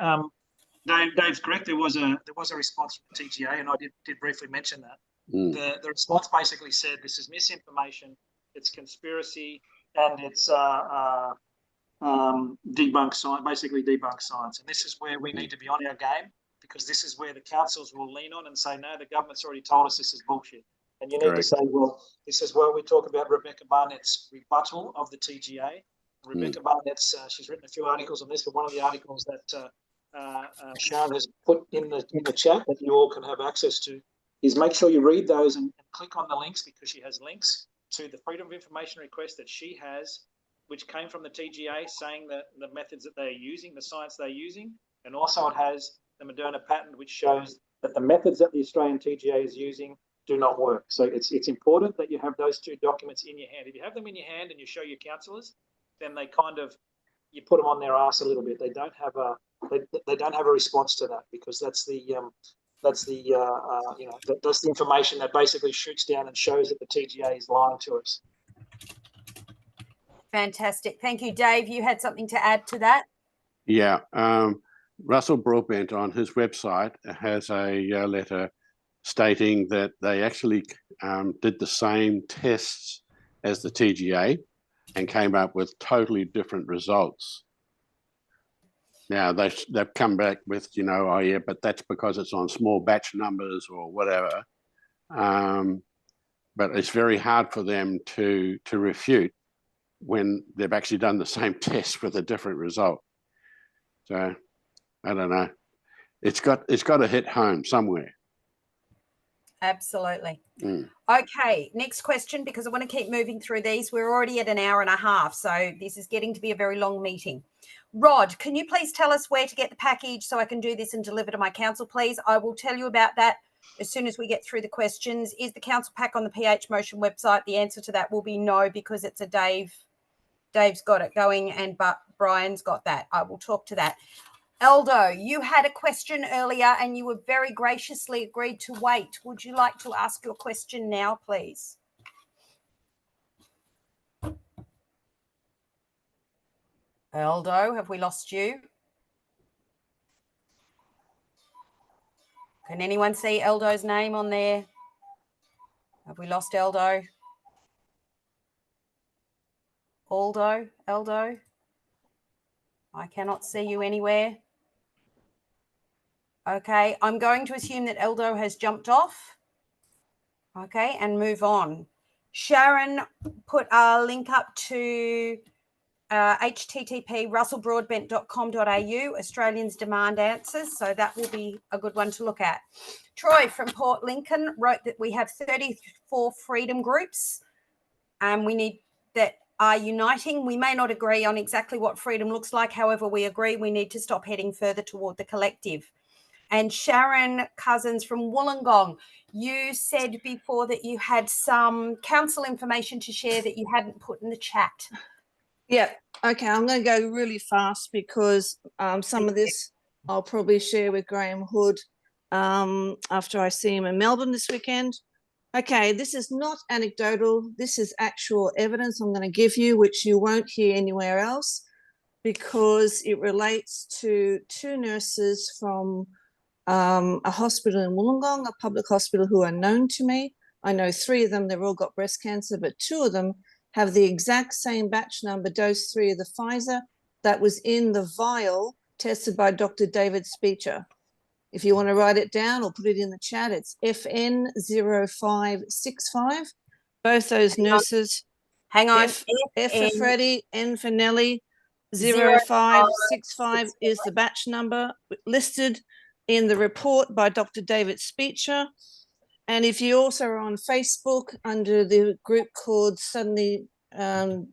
Dave's correct. There was a response from the TGA, and I did briefly mention that. The response basically said this is misinformation, it's conspiracy, and it's debunk science, basically debunk science. And this is where we need to be on our game, because this is where the councils will lean on and say, no, the government's already told us this is bullshit. And you need to say, well, this is where we talk about Rebecca Barnett's rebuttal of the TGA. Rebecca Barnett's, she's written a few articles on this, but one of the articles that Sharon has put in the chat that you all can have access to is make sure you read those and click on the links, because she has links to the Freedom of Information request that she has, which came from the TGA, saying that the methods that they're using, the science they're using, and also it has the Moderna patent, which shows that the methods that the Australian TGA is using do not work. So it's important that you have those two documents in your hand. If you have them in your hand and you show your councillors, then they kind of, you put them on their ass a little bit. They don't have a response to that, because that's the information that basically shoots down and shows that the TGA is lying to us. Fantastic. Thank you, Dave. You had something to add to that? Yeah. Russell Broadbent on his website has a letter stating that they actually did the same tests as the TGA and came up with totally different results. Now they've come back with, oh yeah, but that's because it's on small batch numbers or whatever. But it's very hard for them to refute when they've actually done the same test with a different result. So I don't know. It's got to hit home somewhere. Absolutely. Okay, next question, because I want to keep moving through these. We're already at an hour and a half, so this is getting to be a very long meeting. Rod, can you please tell us where to get the package so I can do this and deliver to my council, please? I will tell you about that as soon as we get through the questions. Is the council pack on the PH Motion website? The answer to that will be no, because it's a Dave's got it going, but Brian's got that. I will talk to that. Eldo, you had a question earlier and you were very graciously agreed to wait. Would you like to ask your question now, please? Eldo, have we lost you? Can anyone see Eldo's name on there? Have we lost Eldo? Eldo? I cannot see you anywhere. Okay, I'm going to assume that Eldo has jumped off. Okay, and move on. Sharon put a link up to http russellbroadbent.com.au, Australians Demand Answers, so that will be a good one to look at. Troy from Port Lincoln wrote that we have 34 freedom groups and we need that are uniting. We may not agree on exactly what freedom looks like, however, we agree we need to stop heading further toward the collective. And Sharon Cousins from Wollongong, you said before that you had some council information to share that you hadn't put in the chat. Yeah, okay, I'm going to go really fast because some of this I'll probably share with Graham Hood after I see him in Melbourne this weekend. Okay, this is not anecdotal. This is actual evidence I'm going to give you, which you won't hear anywhere else, because it relates to two nurses from a hospital in Wollongong, a public hospital, who are known to me. I know 3 of them, they've all got breast cancer, but 2 of them have the exact same batch number, dose 3 of the Pfizer that was in the vial tested by Dr. David Speecher. If you want to write it down or put it in the chat, it's FN0565. Both those nurses. Hang on. F for Freddie, N for Nelly, 0565 is the batch number listed in the report by Dr. David Speecher. And if you also are on Facebook under the group called Suddenly Gone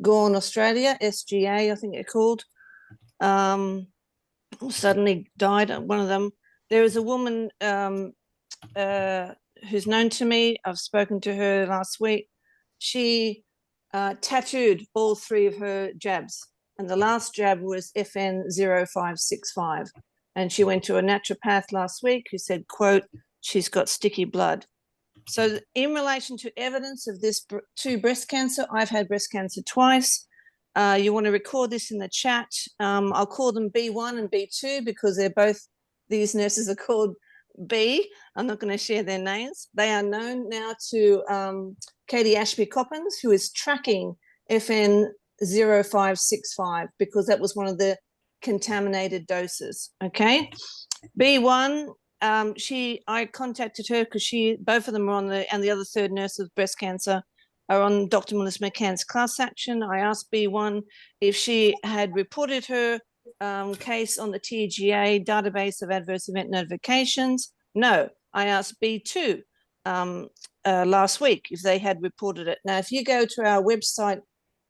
Australia, SGA, I think they're called, suddenly died, one of them. There is a woman who's known to me. I've spoken to her last week. She tattooed all 3 of her jabs, and the last jab was FN0565. And she went to a naturopath last week who said, quote, she's got sticky blood. So in relation to evidence of this 2 breast cancer, I've had breast cancer twice. You want to record this in the chat. I'll call them B1 and B2 because they're both, these nurses are called B. I'm not going to share their names. They are known now to Katie Ashby-Coppins, who is tracking FN0565 because that was one of the contaminated doses. Okay. B1, I contacted her because both of them are on and the other 3rd nurse with breast cancer are on Dr. Melissa McCann's class action. I asked B1 if she had reported her case on the TGA database of adverse event notifications. No. I asked B2 last week if they had reported it. Now, if you go to our website,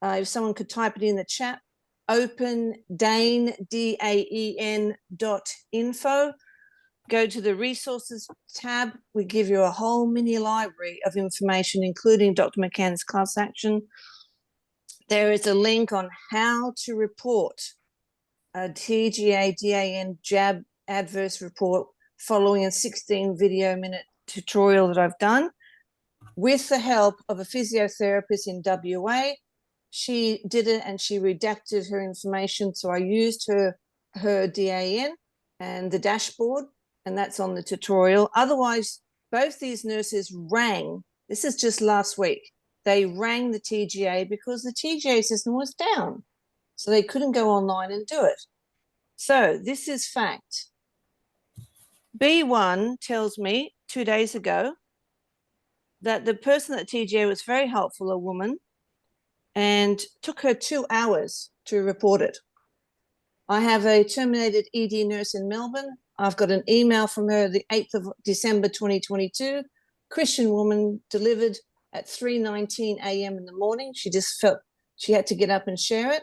if someone could type it in the chat, opendaen.info, go to the resources tab. We give you a whole mini library of information, including Dr. McCann's class action. There is a link on how to report a TGA DAN jab adverse report following a 16 video minute tutorial that I've done with the help of a physiotherapist in WA. She did it and she redacted her information. So I used her DAN and the dashboard, and that's on the tutorial. Otherwise, both these nurses rang. This is just last week. They rang the TGA because the TGA system was down. So they couldn't go online and do it. So this is fact. B1 tells me 2 days ago that the person at TGA was very helpful, a woman, and took her 2 hours to report it. I have a terminated ED nurse in Melbourne. I've got an email from her the 8th of December 2022. Christian woman delivered at 3:19 a.m. in the morning. She just felt she had to get up and share it.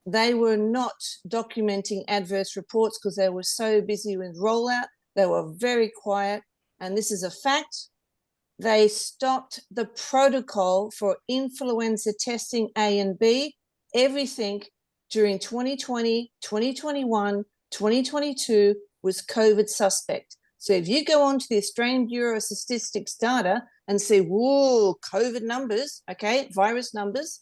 They were not documenting adverse reports because they were so busy with rollout. They were very quiet. And this is a fact. They stopped the protocol for influenza testing A and B, everything during 2020, 2021, 2022 was COVID suspect. So if you go onto the Australian Bureau of Statistics data and see, whoa, COVID numbers, okay, virus numbers,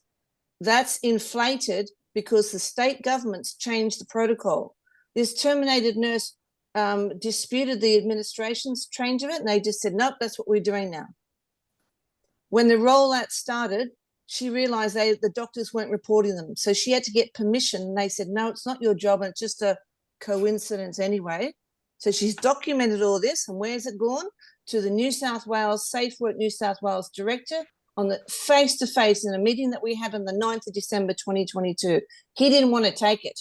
that's inflated because the state governments changed the protocol. This terminated nurse disputed the administration's change of it, and they just said, nope, that's what we're doing now. When the rollout started, she realized the doctors weren't reporting them. So she had to get permission, and they said, no, it's not your job, and it's just a coincidence anyway. So she's documented all this, and where's it gone? To the New South Wales, Safe Work New South Wales director on the face-to-face in a meeting that we had on the 9th of December 2022. He didn't want to take it.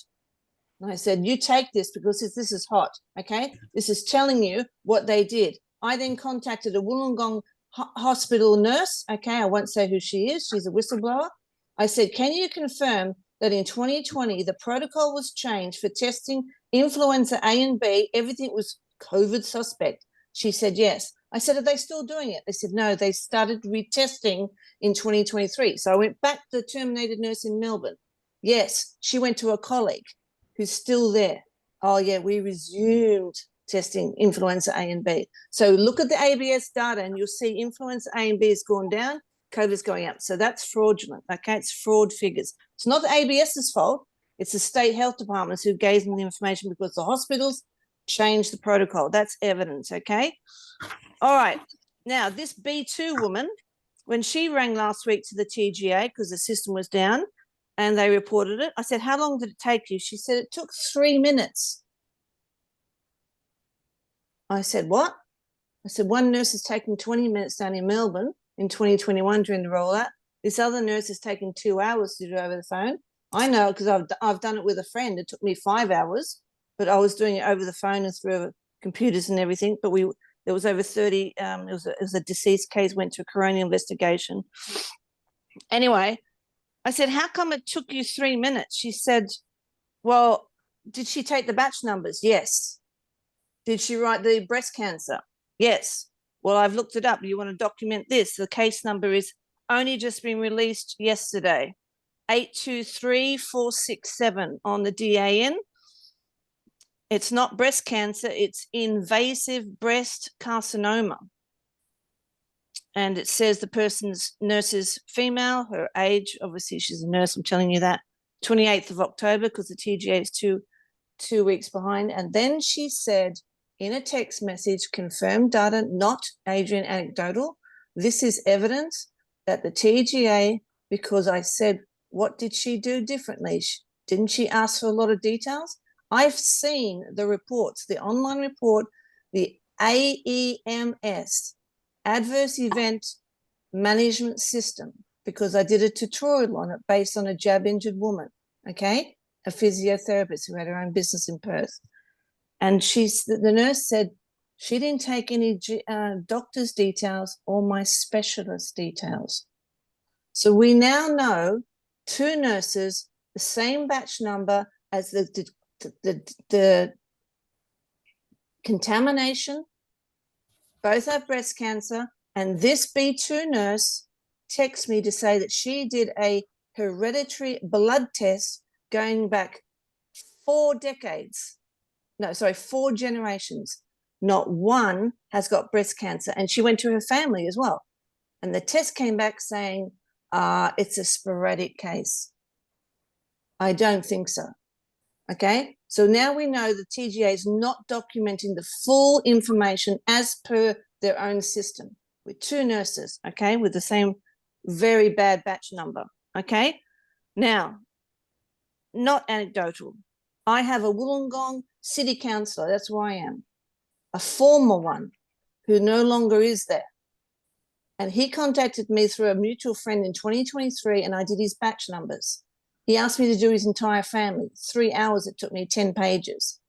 And I said, you take this because this is hot, okay? This is telling you what they did. I then contacted a Wollongong hospital nurse, okay? I won't say who she is. She's a whistleblower. I said, can you confirm that in 2020, the protocol was changed for testing influenza A and B, everything was COVID suspect? She said, yes. I said, are they still doing it? They said, no, they started retesting in 2023. So I went back to the terminated nurse in Melbourne. Yes, she went to a colleague who's still there. Oh, yeah, we resumed testing influenza A and B. So look at the ABS data and you'll see influenza A and B has gone down, COVID's going up. So that's fraudulent, okay? It's fraud figures. It's not the ABS's fault. It's the state health departments who gave them the information because the hospitals changed the protocol. That's evidence, okay? All right. Now, this B2 woman, when she rang last week to the TGA because the system was down and they reported it, I said, how long did it take you? She said, it took 3 minutes. I said, what? I said, one nurse is taking 20 minutes down in Melbourne in 2021 during the rollout. This other nurse is taking 2 hours to do it over the phone. I know because I've done it with a friend. It took me 5 hours, but I was doing it over the phone and through computers and everything. But there was over 30. It was a deceased case, went to a coronial investigation. Anyway, I said, how come it took you 3 minutes? She said, well, did she take the batch numbers? Yes. Did she write the breast cancer? Yes. Well, I've looked it up. You want to document this? The case number is only just been released yesterday, 823467 on the DAN. It's not breast cancer, it's invasive breast carcinoma. And it says the person's nurse is female, her age, obviously she's a nurse, I'm telling you that, 28th of October, because the TGA is two weeks behind. And then she said in a text message, confirmed data, not Adrian anecdotal. This is evidence that the TGA, because I said, what did she do differently? Didn't she ask for a lot of details? I've seen the reports, the online report, the AEMS, Adverse Event Management System, because I did a tutorial on it based on a jab injured woman, okay? A physiotherapist who had her own business in Perth. And the nurse said she didn't take any doctor's details or my specialist details. So we now know 2 nurses, the same batch number as the contamination, both have breast cancer, and this B2 nurse texted me to say that she did a hereditary blood test going back 4 generations. Not one has got breast cancer, and she went to her family as well. And the test came back saying, it's a sporadic case. I don't think so. Okay, so now we know the TGA is not documenting the full information as per their own system with 2 nurses, okay, with the same very bad batch number, okay? Now, not anecdotal. I have a Wollongong city councillor, that's where I am, a former one who no longer is there. And he contacted me through a mutual friend in 2023 and I did his batch numbers. He asked me to do his entire family. 3 hours, it took me 10 pages.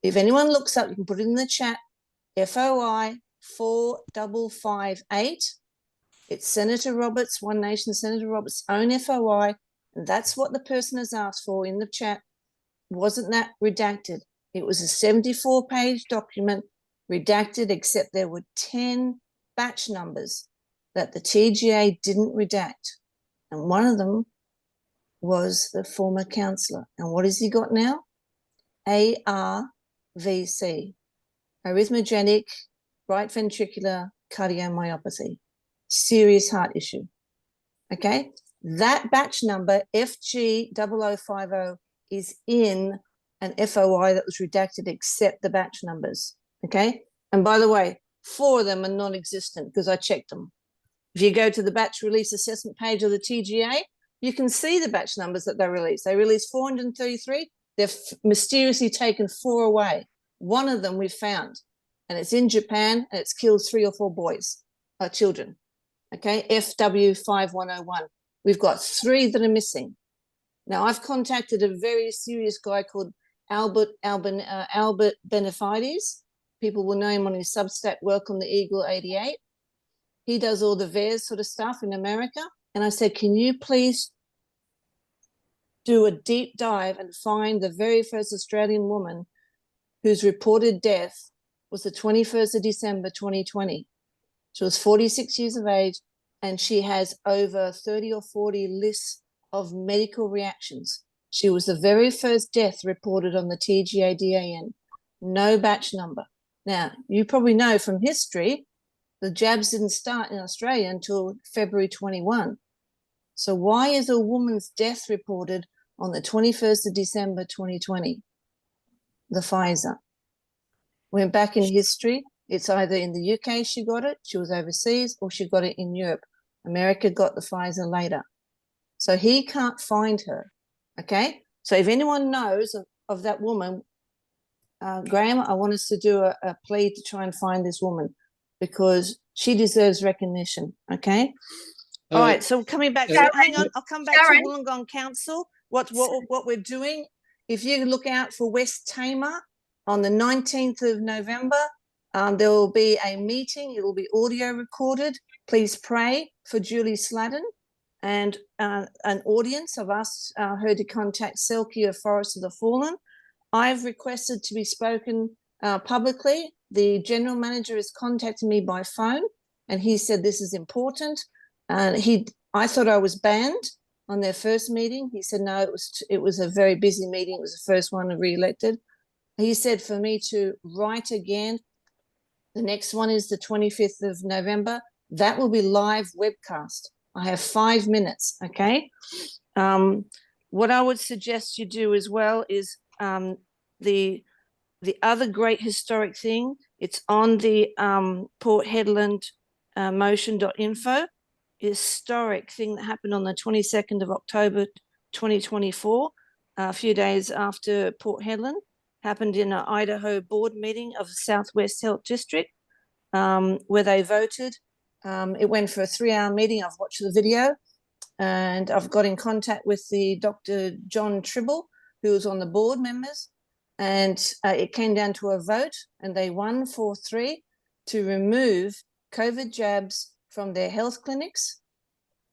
If anyone looks up, you can put it in the chat, FOI 4558. It's Senator Roberts, One Nation Senator Roberts' own FOI, and that's what the person has asked for in the chat. Wasn't that redacted? It was a 74-page document, redacted, except there were 10 batch numbers that the TGA didn't redact. And one of them was the former councillor. And what has he got now? ARVC, arrhythmogenic right ventricular cardiomyopathy, serious heart issue. Okay, that batch number FG0050 is in an FOI that was redacted except the batch numbers. Okay, and by the way, 4 of them are non-existent because I checked them. If you go to the batch release assessment page of the TGA, you can see the batch numbers that they released. They released 433. They've mysteriously taken 4 away. One of them we've found, and it's in Japan, and it's killed 3 or 4 boys, children. Okay, FW5101. We've got 3 that are missing. Now, I've contacted a very serious guy called Albert Benefides. People will know him on his Substack, Welcome the Eagle 88. He does all the VAERS sort of stuff in America. And I said, can you please do a deep dive and find the very first Australian woman whose reported death was the 21st of December, 2020. She was 46 years of age, and she has over 30 or 40 lists of medical reactions. She was the very first death reported on the TGA DAN, no batch number. Now, you probably know from history, the jabs didn't start in Australia until February 21. So why is a woman's death reported on the 21st of December, 2020? The Pfizer. Went back in history. It's either in the UK she got it, she was overseas, or she got it in Europe. America got the Pfizer later. So he can't find her. Okay. So if anyone knows of that woman, Graham, I want us to do a plea to try and find this woman because she deserves recognition. Okay. All right. So coming back to, hang on, I'll come back to Wollongong Council. What we're doing, if you look out for West Tamar on the 19th of November, there will be a meeting. It will be audio recorded. Please pray for Julie Sladden and an audience of us, her to contact Selkie of Forest of the Fallen. I've requested to be spoken publicly. The general manager has contacted me by phone and he said this is important. I thought I was banned on their first meeting. He said, no, it was a very busy meeting. It was the first one re-elected. He said for me to write again. The next one is the 25th of November. That will be live webcast. I have 5 minutes, okay? What I would suggest you do as well is the other great historic thing, it's on the Port Hedland motion.info, historic thing that happened on the 22nd of October 2024, a few days after Port Hedland, happened in an Idaho board meeting of the Southwest Health District, where they voted. It went for a 3-hour meeting. I've watched the video and I've got in contact with the Dr. John Tribble, who was on the board members, and it came down to a vote and they won 4-3 to remove COVID jabs from their health clinics,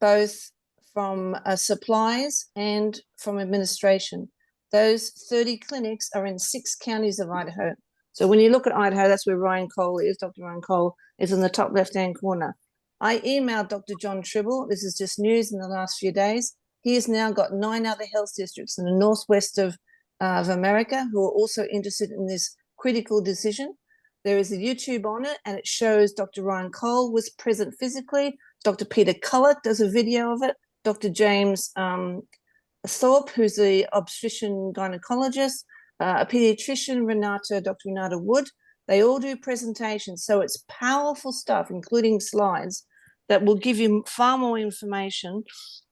both from supplies and from administration. Those 30 clinics are in 6 counties of Idaho. So when you look at Idaho, that's where Ryan Cole is. Dr. Ryan Cole is in the top left-hand corner. I emailed Dr. John Tribble. This is just news in the last few days. He has now got 9 other health districts in the northwest of America who are also interested in this critical decision. There is a YouTube on it, and it shows Dr. Ryan Cole was present physically. Dr. Peter Cullett does a video of it. Dr. James Thorpe, who's the obstetrician gynecologist, a pediatrician, Dr. Renata Wood, they all do presentations. So it's powerful stuff, including slides that will give you far more information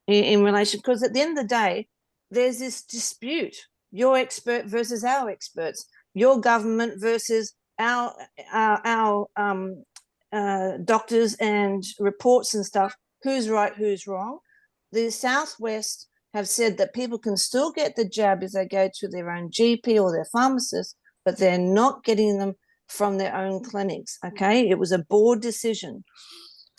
in relation, because at the end of the day, there's this dispute, your expert versus our experts, your government versus our doctors and reports and stuff, who's right, who's wrong. The Southwest have said that people can still get the jab if they go to their own GP or their pharmacist, but they're not getting them from their own clinics, okay? It was a board decision.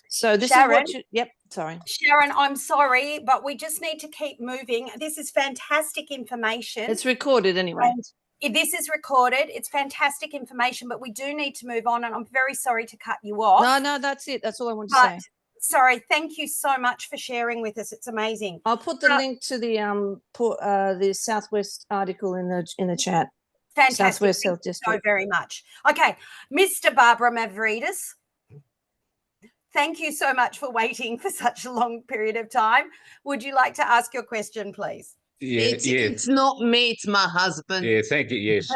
So this Sharon, is what you, sorry. Sharon, I'm sorry, but we just need to keep moving. This is fantastic information. It's recorded anyway. And this is recorded. It's fantastic information, but we do need to move on, and I'm very sorry to cut you off. No, that's it. That's all I want to say. Sorry, thank you so much for sharing with us. It's amazing. I'll put the link to the Southwest article in the chat. Fantastic. Southwest Health Thank District. you so very much. Okay, Mr. Barbara Mavridis, thank you so much for waiting for such a long period of time. Would you like to ask your question, please? It's not me, it's my husband. Yeah, thank you. Yes,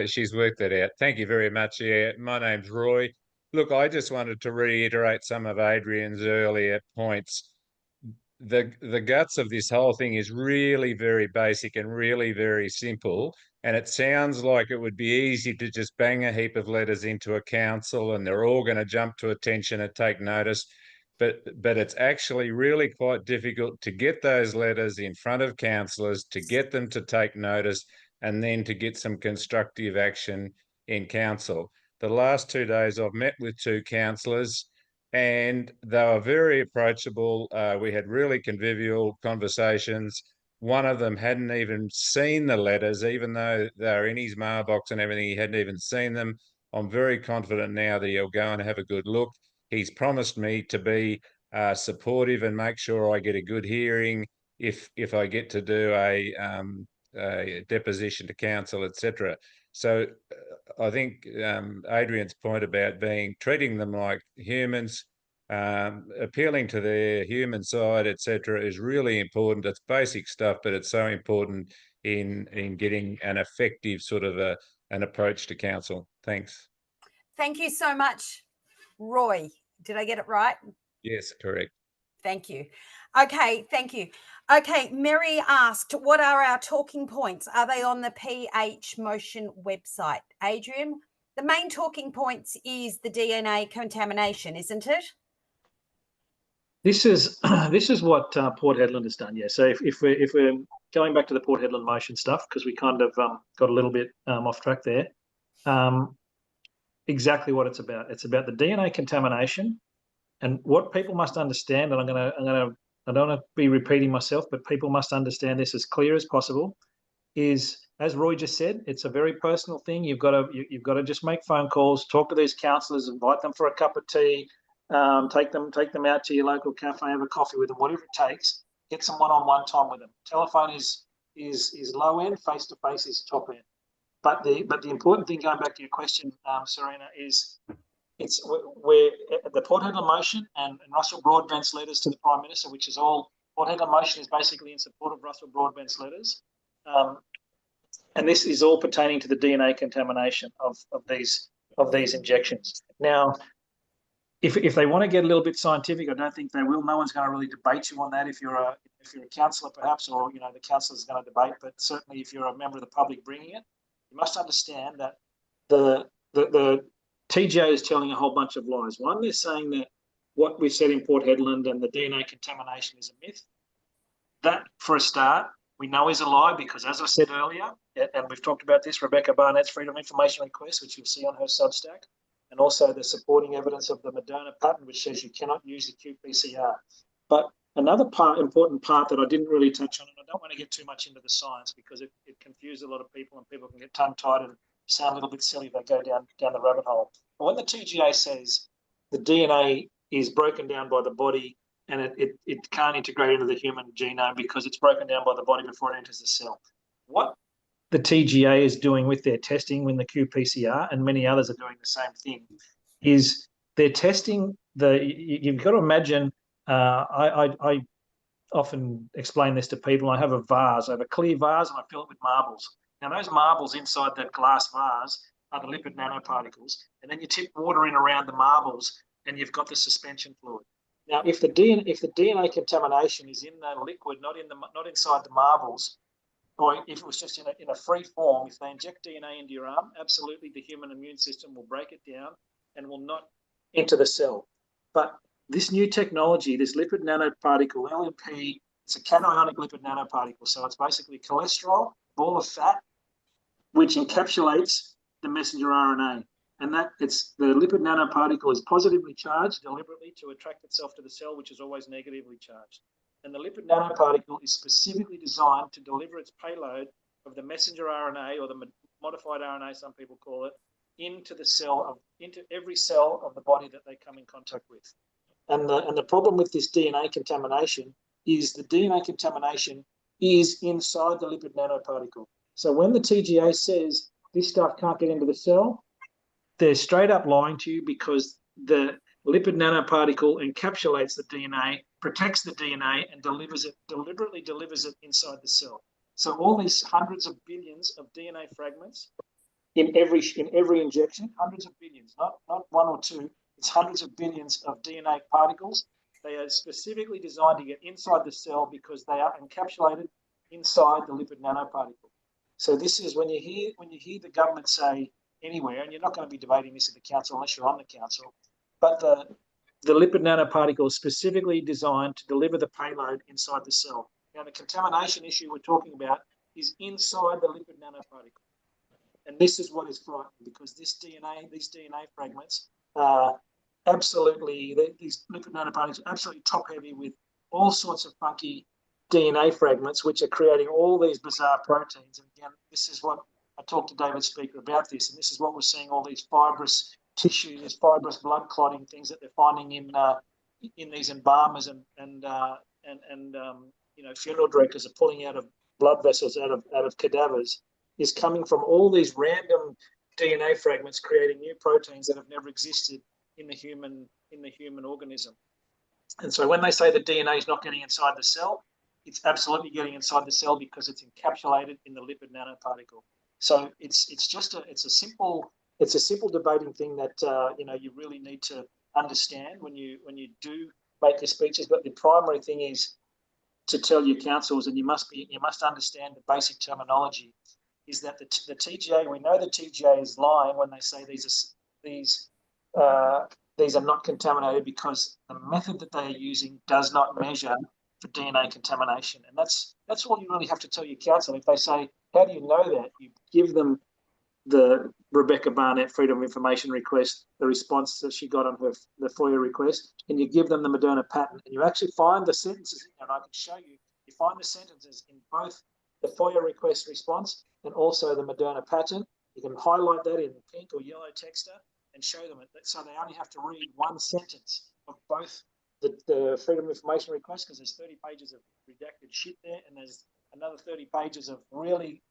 she's worked that out. Thank you very much. Yeah, my name's Roy. Look, I just wanted to reiterate some of Adrian's earlier points. The guts of this whole thing is really very basic and really very simple. And it sounds like it would be easy to just bang a heap of letters into a council and they're all going to jump to attention and take notice. But it's actually really quite difficult to get those letters in front of councillors, to get them to take notice, and then to get some constructive action in council. The last 2 days I've met with 2 councillors and they were very approachable. We had really convivial conversations. One of them hadn't even seen the letters, even though they're in his mailbox and everything, he hadn't even seen them. I'm very confident now that he'll go and have a good look. He's promised me to be supportive and make sure I get a good hearing if I get to do a deposition to council, etc. So I think Adrian's point about treating them like humans, appealing to their human side, etc., is really important. It's basic stuff, but it's so important in getting an effective sort of an approach to council. Thanks. Thank you so much, Roy. Did I get it right? Yes, correct. Thank you. Okay, thank you. Okay, Mary asked, what are our talking points? Are they on the PH Motion website? Adrian, the main talking points is the DNA contamination, isn't it? This is what Port Hedland has done. Yeah. So if we're going back to the Port Hedland motion stuff, because we kind of got a little bit off track there. Exactly what it's about. It's about the DNA contamination, and what people must understand. And I don't want to be repeating myself, but people must understand this as clear as possible. Is, as Roy just said, it's a very personal thing. You've got to just make phone calls, talk to these councillors, invite them for a cup of tea, take them out to your local cafe, have a coffee with them, whatever it takes. Get some one-on-one time with them. Telephone is low end, face to face is top end. But the important thing, going back to your question, Serena, is we're at the Port Hedland motion and Russell Broadbent's letters to the Prime Minister, which is all. Port Hedland motion is basically in support of Russell Broadbent's letters. And this is all pertaining to the DNA contamination of these injections. Now, if they want to get a little bit scientific, I don't think they will. No one's going to really debate you on that. If you're a councillor, perhaps, or the councillor's going to debate. But certainly, if you're a member of the public bringing it, you must understand that the TGA is telling a whole bunch of lies. One, they're saying that what we've said in Port Hedland and the DNA contamination is a myth. That, for a start, we know is a lie because, as I said earlier, and we've talked about this, Rebecca Barnett's Freedom of Information request, which you'll see on her Substack, and also the supporting evidence of the Moderna patent, which says you cannot use the qPCR. But another important part that I didn't really touch on, and I don't want to get too much into the science because it confuses a lot of people and people can get tongue-tied and sound a little bit silly if they go down the rabbit hole. But when the TGA says the DNA is broken down by the body and it can't integrate into the human genome because it's broken down by the body before it enters the cell, what the TGA is doing with their testing when the qPCR, and many others are doing the same thing, is they're testing you've got to imagine, I often explain this to people. I have a vase, I have a clear vase, and I fill it with marbles. Now, those marbles inside that glass vase are the lipid nanoparticles, and then you tip water in around the marbles, and you've got the suspension fluid. Now, if the DNA contamination is in the liquid, not inside the marbles, or if it was just in a free form, if they inject DNA into your arm, absolutely the human immune system will break it down and will not enter the cell. But this new technology, this lipid nanoparticle, LNP, it's a cationic lipid nanoparticle. So it's basically cholesterol, ball of fat, which encapsulates the messenger RNA. And the lipid nanoparticle is positively charged deliberately to attract itself to the cell, which is always negatively charged. And the lipid nanoparticle is specifically designed to deliver its payload of the messenger RNA, or the modified RNA, some people call it, into every cell of the body that they come in contact with. And the problem with this DNA contamination is the DNA contamination is inside the lipid nanoparticle. So when the TGA says this stuff can't get into the cell, they're straight up lying to you, because the lipid nanoparticle encapsulates the DNA, protects the DNA, and deliberately delivers it inside the cell. So all these hundreds of billions of DNA fragments in every injection, hundreds of billions, not one or two, it's hundreds of billions of DNA particles. They are specifically designed to get inside the cell because they are encapsulated inside the lipid nanoparticle. So this is when you hear the government say anywhere, and you're not going to be debating this at the council unless you're on the council, but the lipid nanoparticle is specifically designed to deliver the payload inside the cell. Now, the contamination issue we're talking about is inside the lipid nanoparticle. And this is what is frightening, because these DNA fragments are absolutely, these lipid nanoparticles are absolutely top heavy with all sorts of funky DNA fragments, which are creating all these bizarre proteins. And again, this is what I talked to David Speaker about this, and this is what we're seeing, all these fibrous tissue, these fibrous blood clotting things that they're finding in these embalmers and funeral directors are pulling out of blood vessels out of cadavers, is coming from all these random DNA fragments creating new proteins that have never existed in the human organism. And so when they say the DNA is not getting inside the cell, it's absolutely getting inside the cell because it's encapsulated in the lipid nanoparticle. So it's a simple it's a simple debating thing that you really need to understand when you do make your speeches. But the primary thing is to tell your councils, and you must understand the basic terminology, is that the TGA, we know the TGA is lying when they say these are not contaminated, because the method that they are using does not measure for DNA contamination. And that's all you really have to tell your council. If they say, how do you know that? You give them the Rebecca Barnett Freedom of Information request, the response that she got on the FOIA request, and you give them the Moderna patent, and you actually find the sentences, and I can show you, you find the sentences in both the FOIA request response and also the Moderna patent. You can highlight that in pink or yellow texter and show them it. So they only have to read one sentence of both the Freedom of Information request, because there's 30 pages of redacted shit there, and there's another 30 pages of really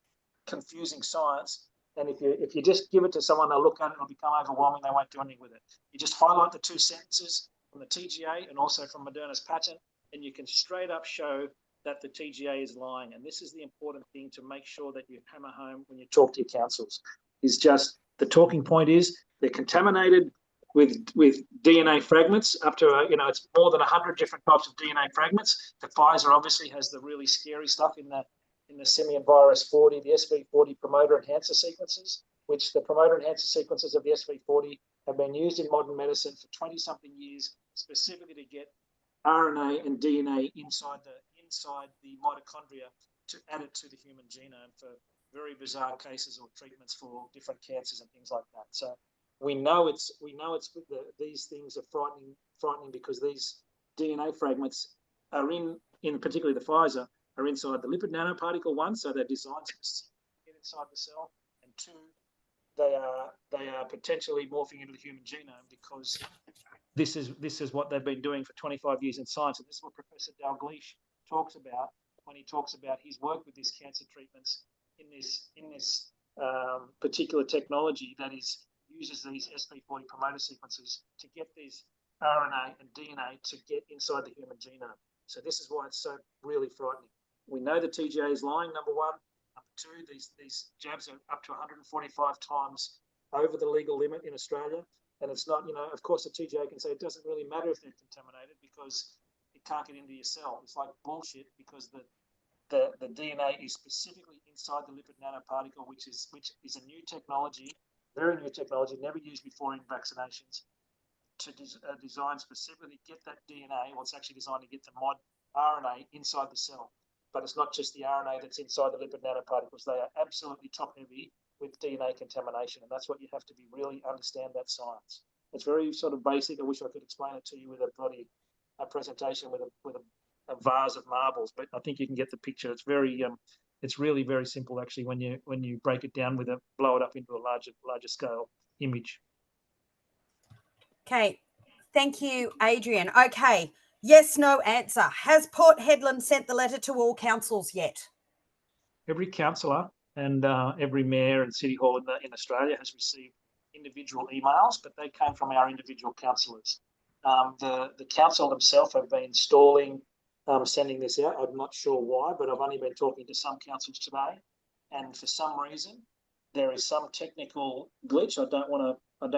confusing science. And if you just give it to someone, they'll look at it, it'll become overwhelming, they won't do anything with it. You just highlight the two sentences from the TGA and also from Moderna's patent, and you can straight up show that the TGA is lying. And this is the important thing to make sure that you hammer home when you talk to your councils, is just the talking point is they're contaminated with DNA fragments up to, it's more than 100 different types of DNA fragments. The Pfizer obviously has the really scary stuff in the simian virus 40, the SV40 promoter enhancer sequences, which the promoter enhancer sequences of the SV40 have been used in modern medicine for 20-something years, specifically to get RNA and DNA inside the mitochondria to add it to the human genome for very bizarre cases or treatments for different cancers and things like that. So we know these things are frightening because these DNA fragments are in particularly the Pfizer, are inside the lipid nanoparticle, one, so they're designed to get inside the cell, and two, they are potentially morphing into the human genome, because this is what they've been doing for 25 years in science, and this is what Professor Dalgleish talks about when he talks about his work with these cancer treatments in this particular technology that uses these SV40 promoter sequences to get these RNA and DNA to get inside the human genome. So this is why it's so really frightening. We know the TGA is lying, number one. Number two, these jabs are up to 145 times over the legal limit in Australia. And it's not, of course the TGA can say it doesn't really matter if they're contaminated because it can't get into your cell. It's like bullshit, because the DNA is specifically inside the lipid nanoparticle, which is a new technology, very new technology, never used before in vaccinations, to design specifically get that DNA, well, it's actually designed to get the mod RNA inside the cell. But it's not just the RNA that's inside the lipid nanoparticles. They are absolutely top heavy with DNA contamination. And that's what you have to be really understand that science. It's very sort of basic. I wish I could explain it to you with a presentation with a vase of marbles, but I think you can get the picture. It's very, it's really very simple actually when you break it down blow it up into a larger scale image. Okay, thank you, Adrian. Okay, yes, no answer. Has Port Hedland sent the letter to all councils yet? Every councillor and every mayor and city hall in Australia has received individual emails, but they came from our individual councillors. The council themselves have been stalling sending this out. I'm not sure why, but I've only been talking to some councils today, and for some reason there is some technical glitch. I don't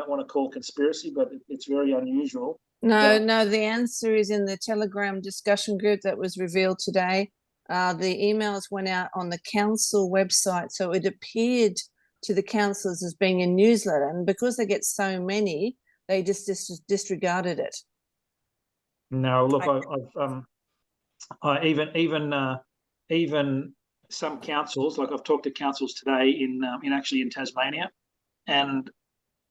want to call conspiracy, but it's very unusual. No, the answer is in the Telegram discussion group that was revealed today. The emails went out on the council website, so it appeared to the councillors as being a newsletter, and because they get so many, they just disregarded it. No, look, even some councils, like I've talked to councils today in Tasmania, and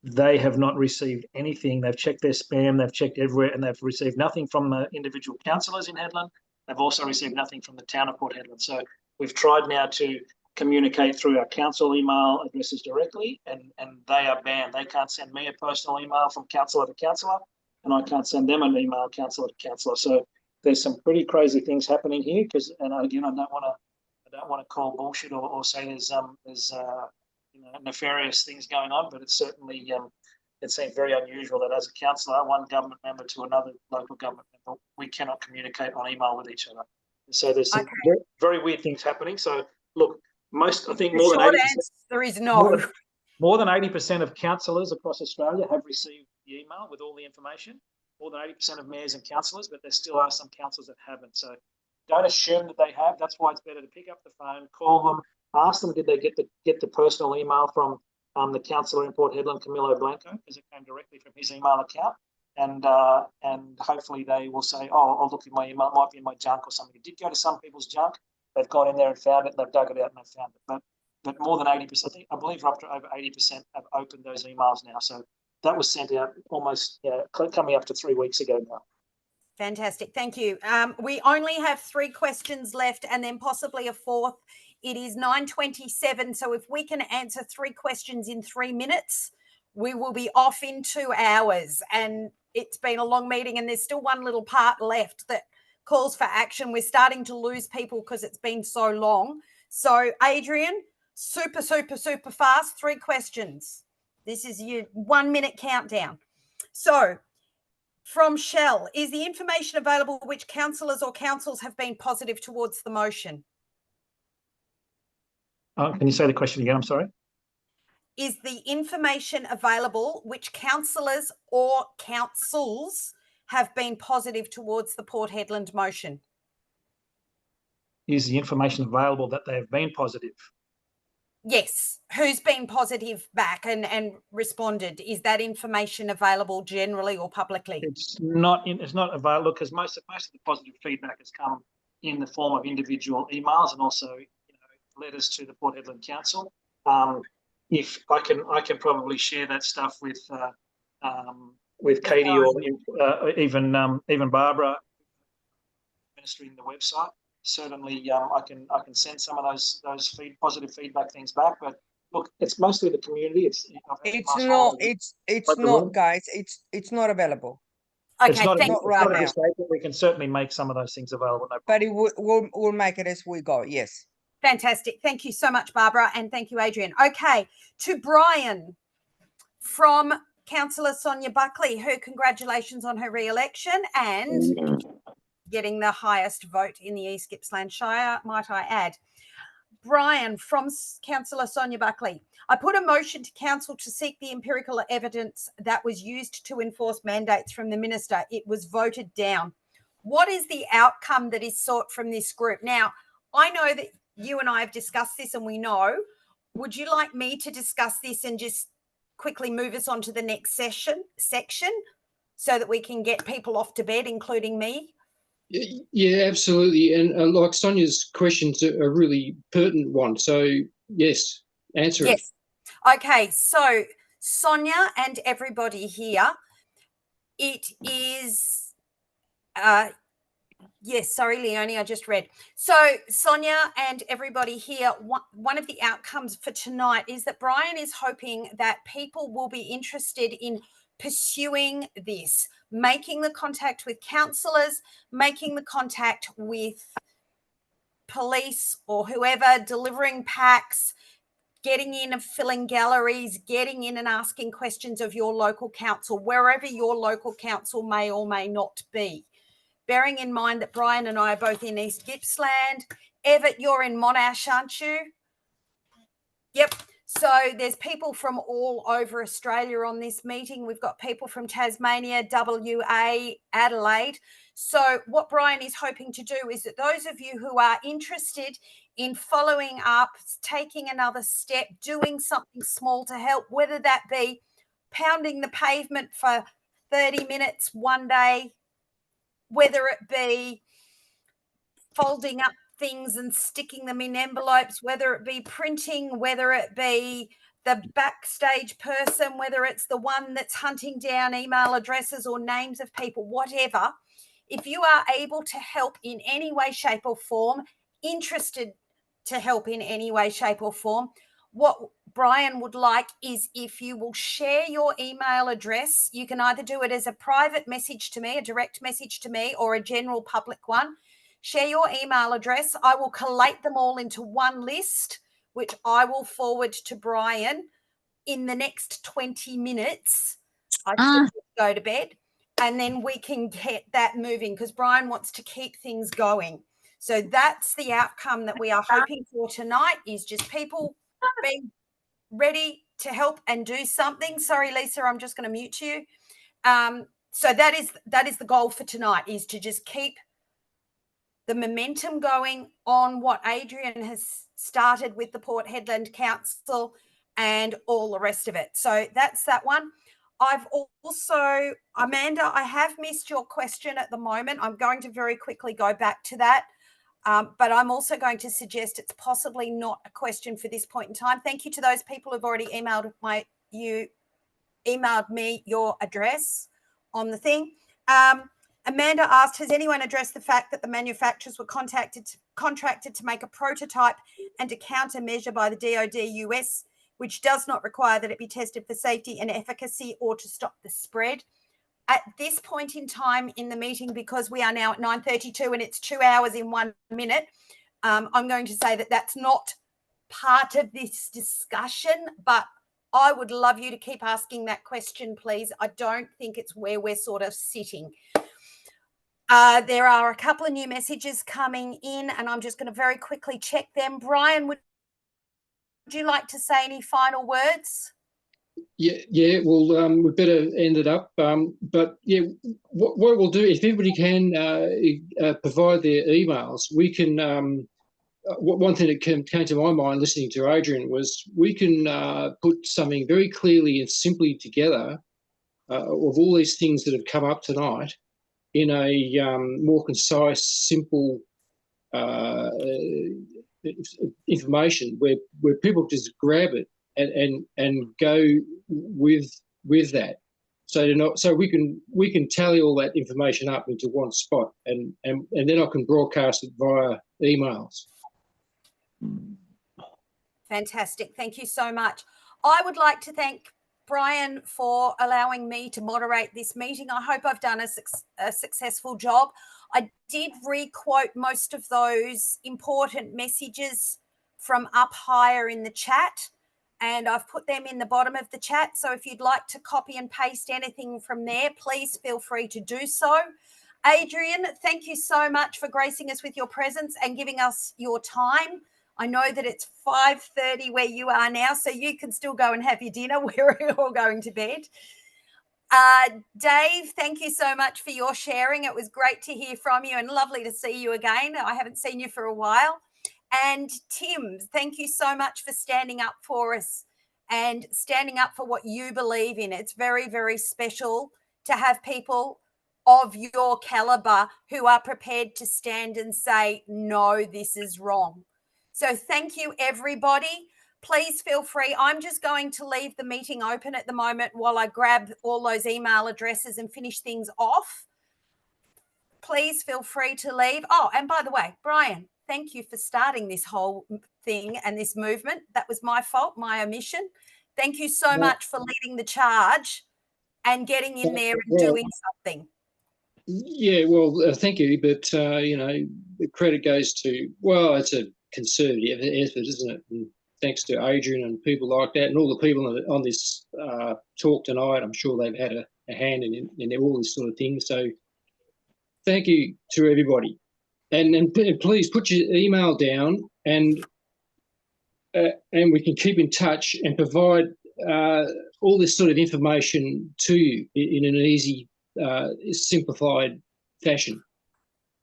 they have not received anything. They've checked their spam, they've checked everywhere, and they've received nothing from the individual councillors in Hedland. They've also received nothing from the town of Port Hedland. So we've tried now to communicate through our council email addresses directly, and they are banned. They can't send me a personal email from councillor to councillor, and I can't send them an email councillor to councillor. So there's some pretty crazy things happening here, and again, I don't want to call bullshit or say there's nefarious things going on, but it's certainly it seems very unusual that as a councillor, one government member to another local government member, we cannot communicate on email with each other. And so there's some very weird things happening. So look, I think more than 80%. Answer is no. More than 80% of councillors across Australia have received the email with all the information. More than 80% of mayors and councillors, but there still are some councillors that haven't. So don't assume that they have. That's why it's better to pick up the phone, call them, ask them, did they get the personal email from the councillor in Port Hedland, Camilo Blanco, because it came directly from his email account. And hopefully they will say, oh, I'll look in my email, it might be in my junk or something. It did go to some people's junk. They've gone in there and found it, and they've dug it out and they've found it. But more than 80%, I believe up to over 80% have opened those emails now. So that was sent out almost coming up to 3 weeks ago now. Fantastic. Thank you. We only have 3 questions left and then possibly a 4th. It is 9:27. So if we can answer 3 questions in 3 minutes, we will be off in 2 hours. And it's been a long meeting and there's still one little part left that calls for action. We're starting to lose people because it's been so long. So Adrian, super fast, 3 questions. This is your 1 minute countdown. So from Shell, is the information available which councillors or councils have been positive towards the motion? Can you say the question again? I'm sorry. Is the information available which councillors or councils have been positive towards the Port Hedland motion? Is the information available that they have been positive? Yes. Who's been positive back and responded? Is that information available generally or publicly? It's not available because most of the positive feedback has come in the form of individual emails and also letters to the Port Hedland Council. If I can probably share that stuff with Katie or even Barbara administering the website. Certainly, I can send some of those positive feedback things back. But look, it's mostly the community. It's not, guys. It's not available. Okay, it's not right a now. mistake, but we can certainly make some of those things available. No but we'll make it as we go. Yes. Fantastic. Thank you so much, Barbara, and thank you, Adrian. Okay, to Brian from Councillor Sonia Buckley, her congratulations on her re-election and getting the highest vote in the East Gippsland Shire, might I add. Brian from Councillor Sonia Buckley, I put a motion to council to seek the empirical evidence that was used to enforce mandates from the minister. It was voted down. What is the outcome that is sought from this group? Now, I know that you and I have discussed this and we know. Would you like me to discuss this and just quickly move us on to the next section so that we can get people off to bed, including me? Yeah, absolutely. And like Sonia's questions are a really pertinent one. So, yes, answer it. Okay, so Sonia and everybody here, it is, yes, sorry, Leonie, I just read. So Sonia and everybody here, one of the outcomes for tonight is that Brian is hoping that people will be interested in pursuing this, making the contact with councillors, making the contact with police or whoever, delivering packs, getting in and filling galleries, getting in and asking questions of your local council, wherever your local council may or may not be. Bearing in mind that Brian and I are both in East Gippsland. Everett, you're in Monash, aren't you? Yep. So there's people from all over Australia on this meeting. We've got people from Tasmania, WA, Adelaide. So what Brian is hoping to do is that those of you who are interested in following up, taking another step, doing something small to help, whether that be pounding the pavement for 30 minutes one day, whether it be folding up things and sticking them in envelopes, whether it be printing, whether it be the backstage person, whether it's the one that's hunting down email addresses or names of people, whatever. If you are able to help in any way, shape or form, interested to help in any way, shape or form, what Brian would like is if you will share your email address. You can either do it as a private message to me, a direct message to me, or a general public one. Share your email address. I will collate them all into one list, which I will forward to Brian in the next 20 minutes. I should go to bed and then we can get that moving because Brian wants to keep things going. So that's the outcome that we are hoping for tonight, is just people being ready to help and do something. Sorry, Lisa, I'm just going to mute you. So that is the goal for tonight, is to just keep the momentum going on what Adrian has started with the Port Hedland Council and all the rest of it. So that's that one. I've also, Amanda, I have missed your question at the moment. I'm going to very quickly go back to that. But I'm also going to suggest it's possibly not a question for this point in time. Thank you to those people who've already emailed me your address on the thing. Amanda asked, has anyone addressed the fact that the manufacturers were contracted to make a prototype and a countermeasure by the DoD US, which does not require that it be tested for safety and efficacy or to stop the spread? At this point in time in the meeting, because we are now at 9:32 and it's 2 hours in 1 minute, I'm going to say that that's not part of this discussion, but I would love you to keep asking that question, please. I don't think it's where we're sort of sitting. There are a couple of new messages coming in, and I'm just going to very quickly check them. Brian, would you like to say any final words? Yeah. Well, we better end it up. But yeah, what we'll do, if everybody can provide their emails, we can. One thing that came to my mind listening to Adrian was we can put something very clearly and simply together of all these things that have come up tonight in a more concise, simple information where people just grab it and go with that. So we can tally all that information up into one spot, and then I can broadcast it via emails. Fantastic. Thank you so much. I would like to thank Brian for allowing me to moderate this meeting. I hope I've done a successful job. I did re-quote most of those important messages from up higher in the chat, and I've put them in the bottom of the chat. So if you'd like to copy and paste anything from there, please feel free to do so. Adrian, thank you so much for gracing us with your presence and giving us your time. I know that it's 5:30 where you are now, so you can still go and have your dinner. We're all going to bed. Dave, thank you so much for your sharing. It was great to hear from you and lovely to see you again. I haven't seen you for a while. And Tim, thank you so much for standing up for us and standing up for what you believe in. It's very, very special to have people of your caliber who are prepared to stand and say, no, this is wrong. So thank you, everybody. Please feel free. I'm just going to leave the meeting open at the moment while I grab all those email addresses and finish things off. Please feel free to leave. Oh, and by the way, Brian, thank you for starting this whole thing and this movement. That was my fault, my omission. Thank you so much for leading the charge and getting in there and doing something. Yeah, well, thank you. But, the credit goes to, well, it's a conservative effort, isn't it? And thanks to Adrian and people like that and all the people on this talk tonight. I'm sure they've had a hand in all this sort of thing. So thank you to everybody. And please put your email down and we can keep in touch and provide all this sort of information to you in an easy, simplified fashion.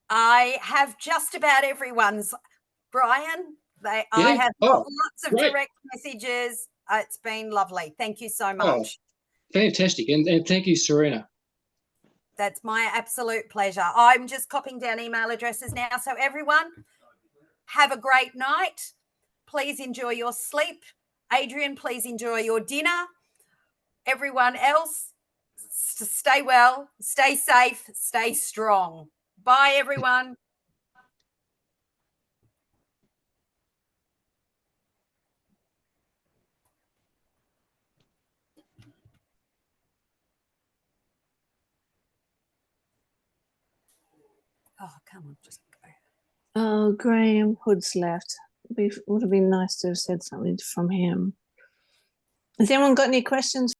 I have just about everyone's, Brian. I have got lots of direct messages. It's been lovely. Thank you so much. Fantastic. And thank you, Serena. That's my absolute pleasure. I'm just copying down email addresses now. So everyone, have a great night. Please enjoy your sleep. Adrian, please enjoy your dinner. Everyone else, stay well, stay safe, stay strong. Bye, everyone. Oh, come on, just go. Oh, Graham Hood's left. Would have been nice to have said something from him. Has anyone got any questions?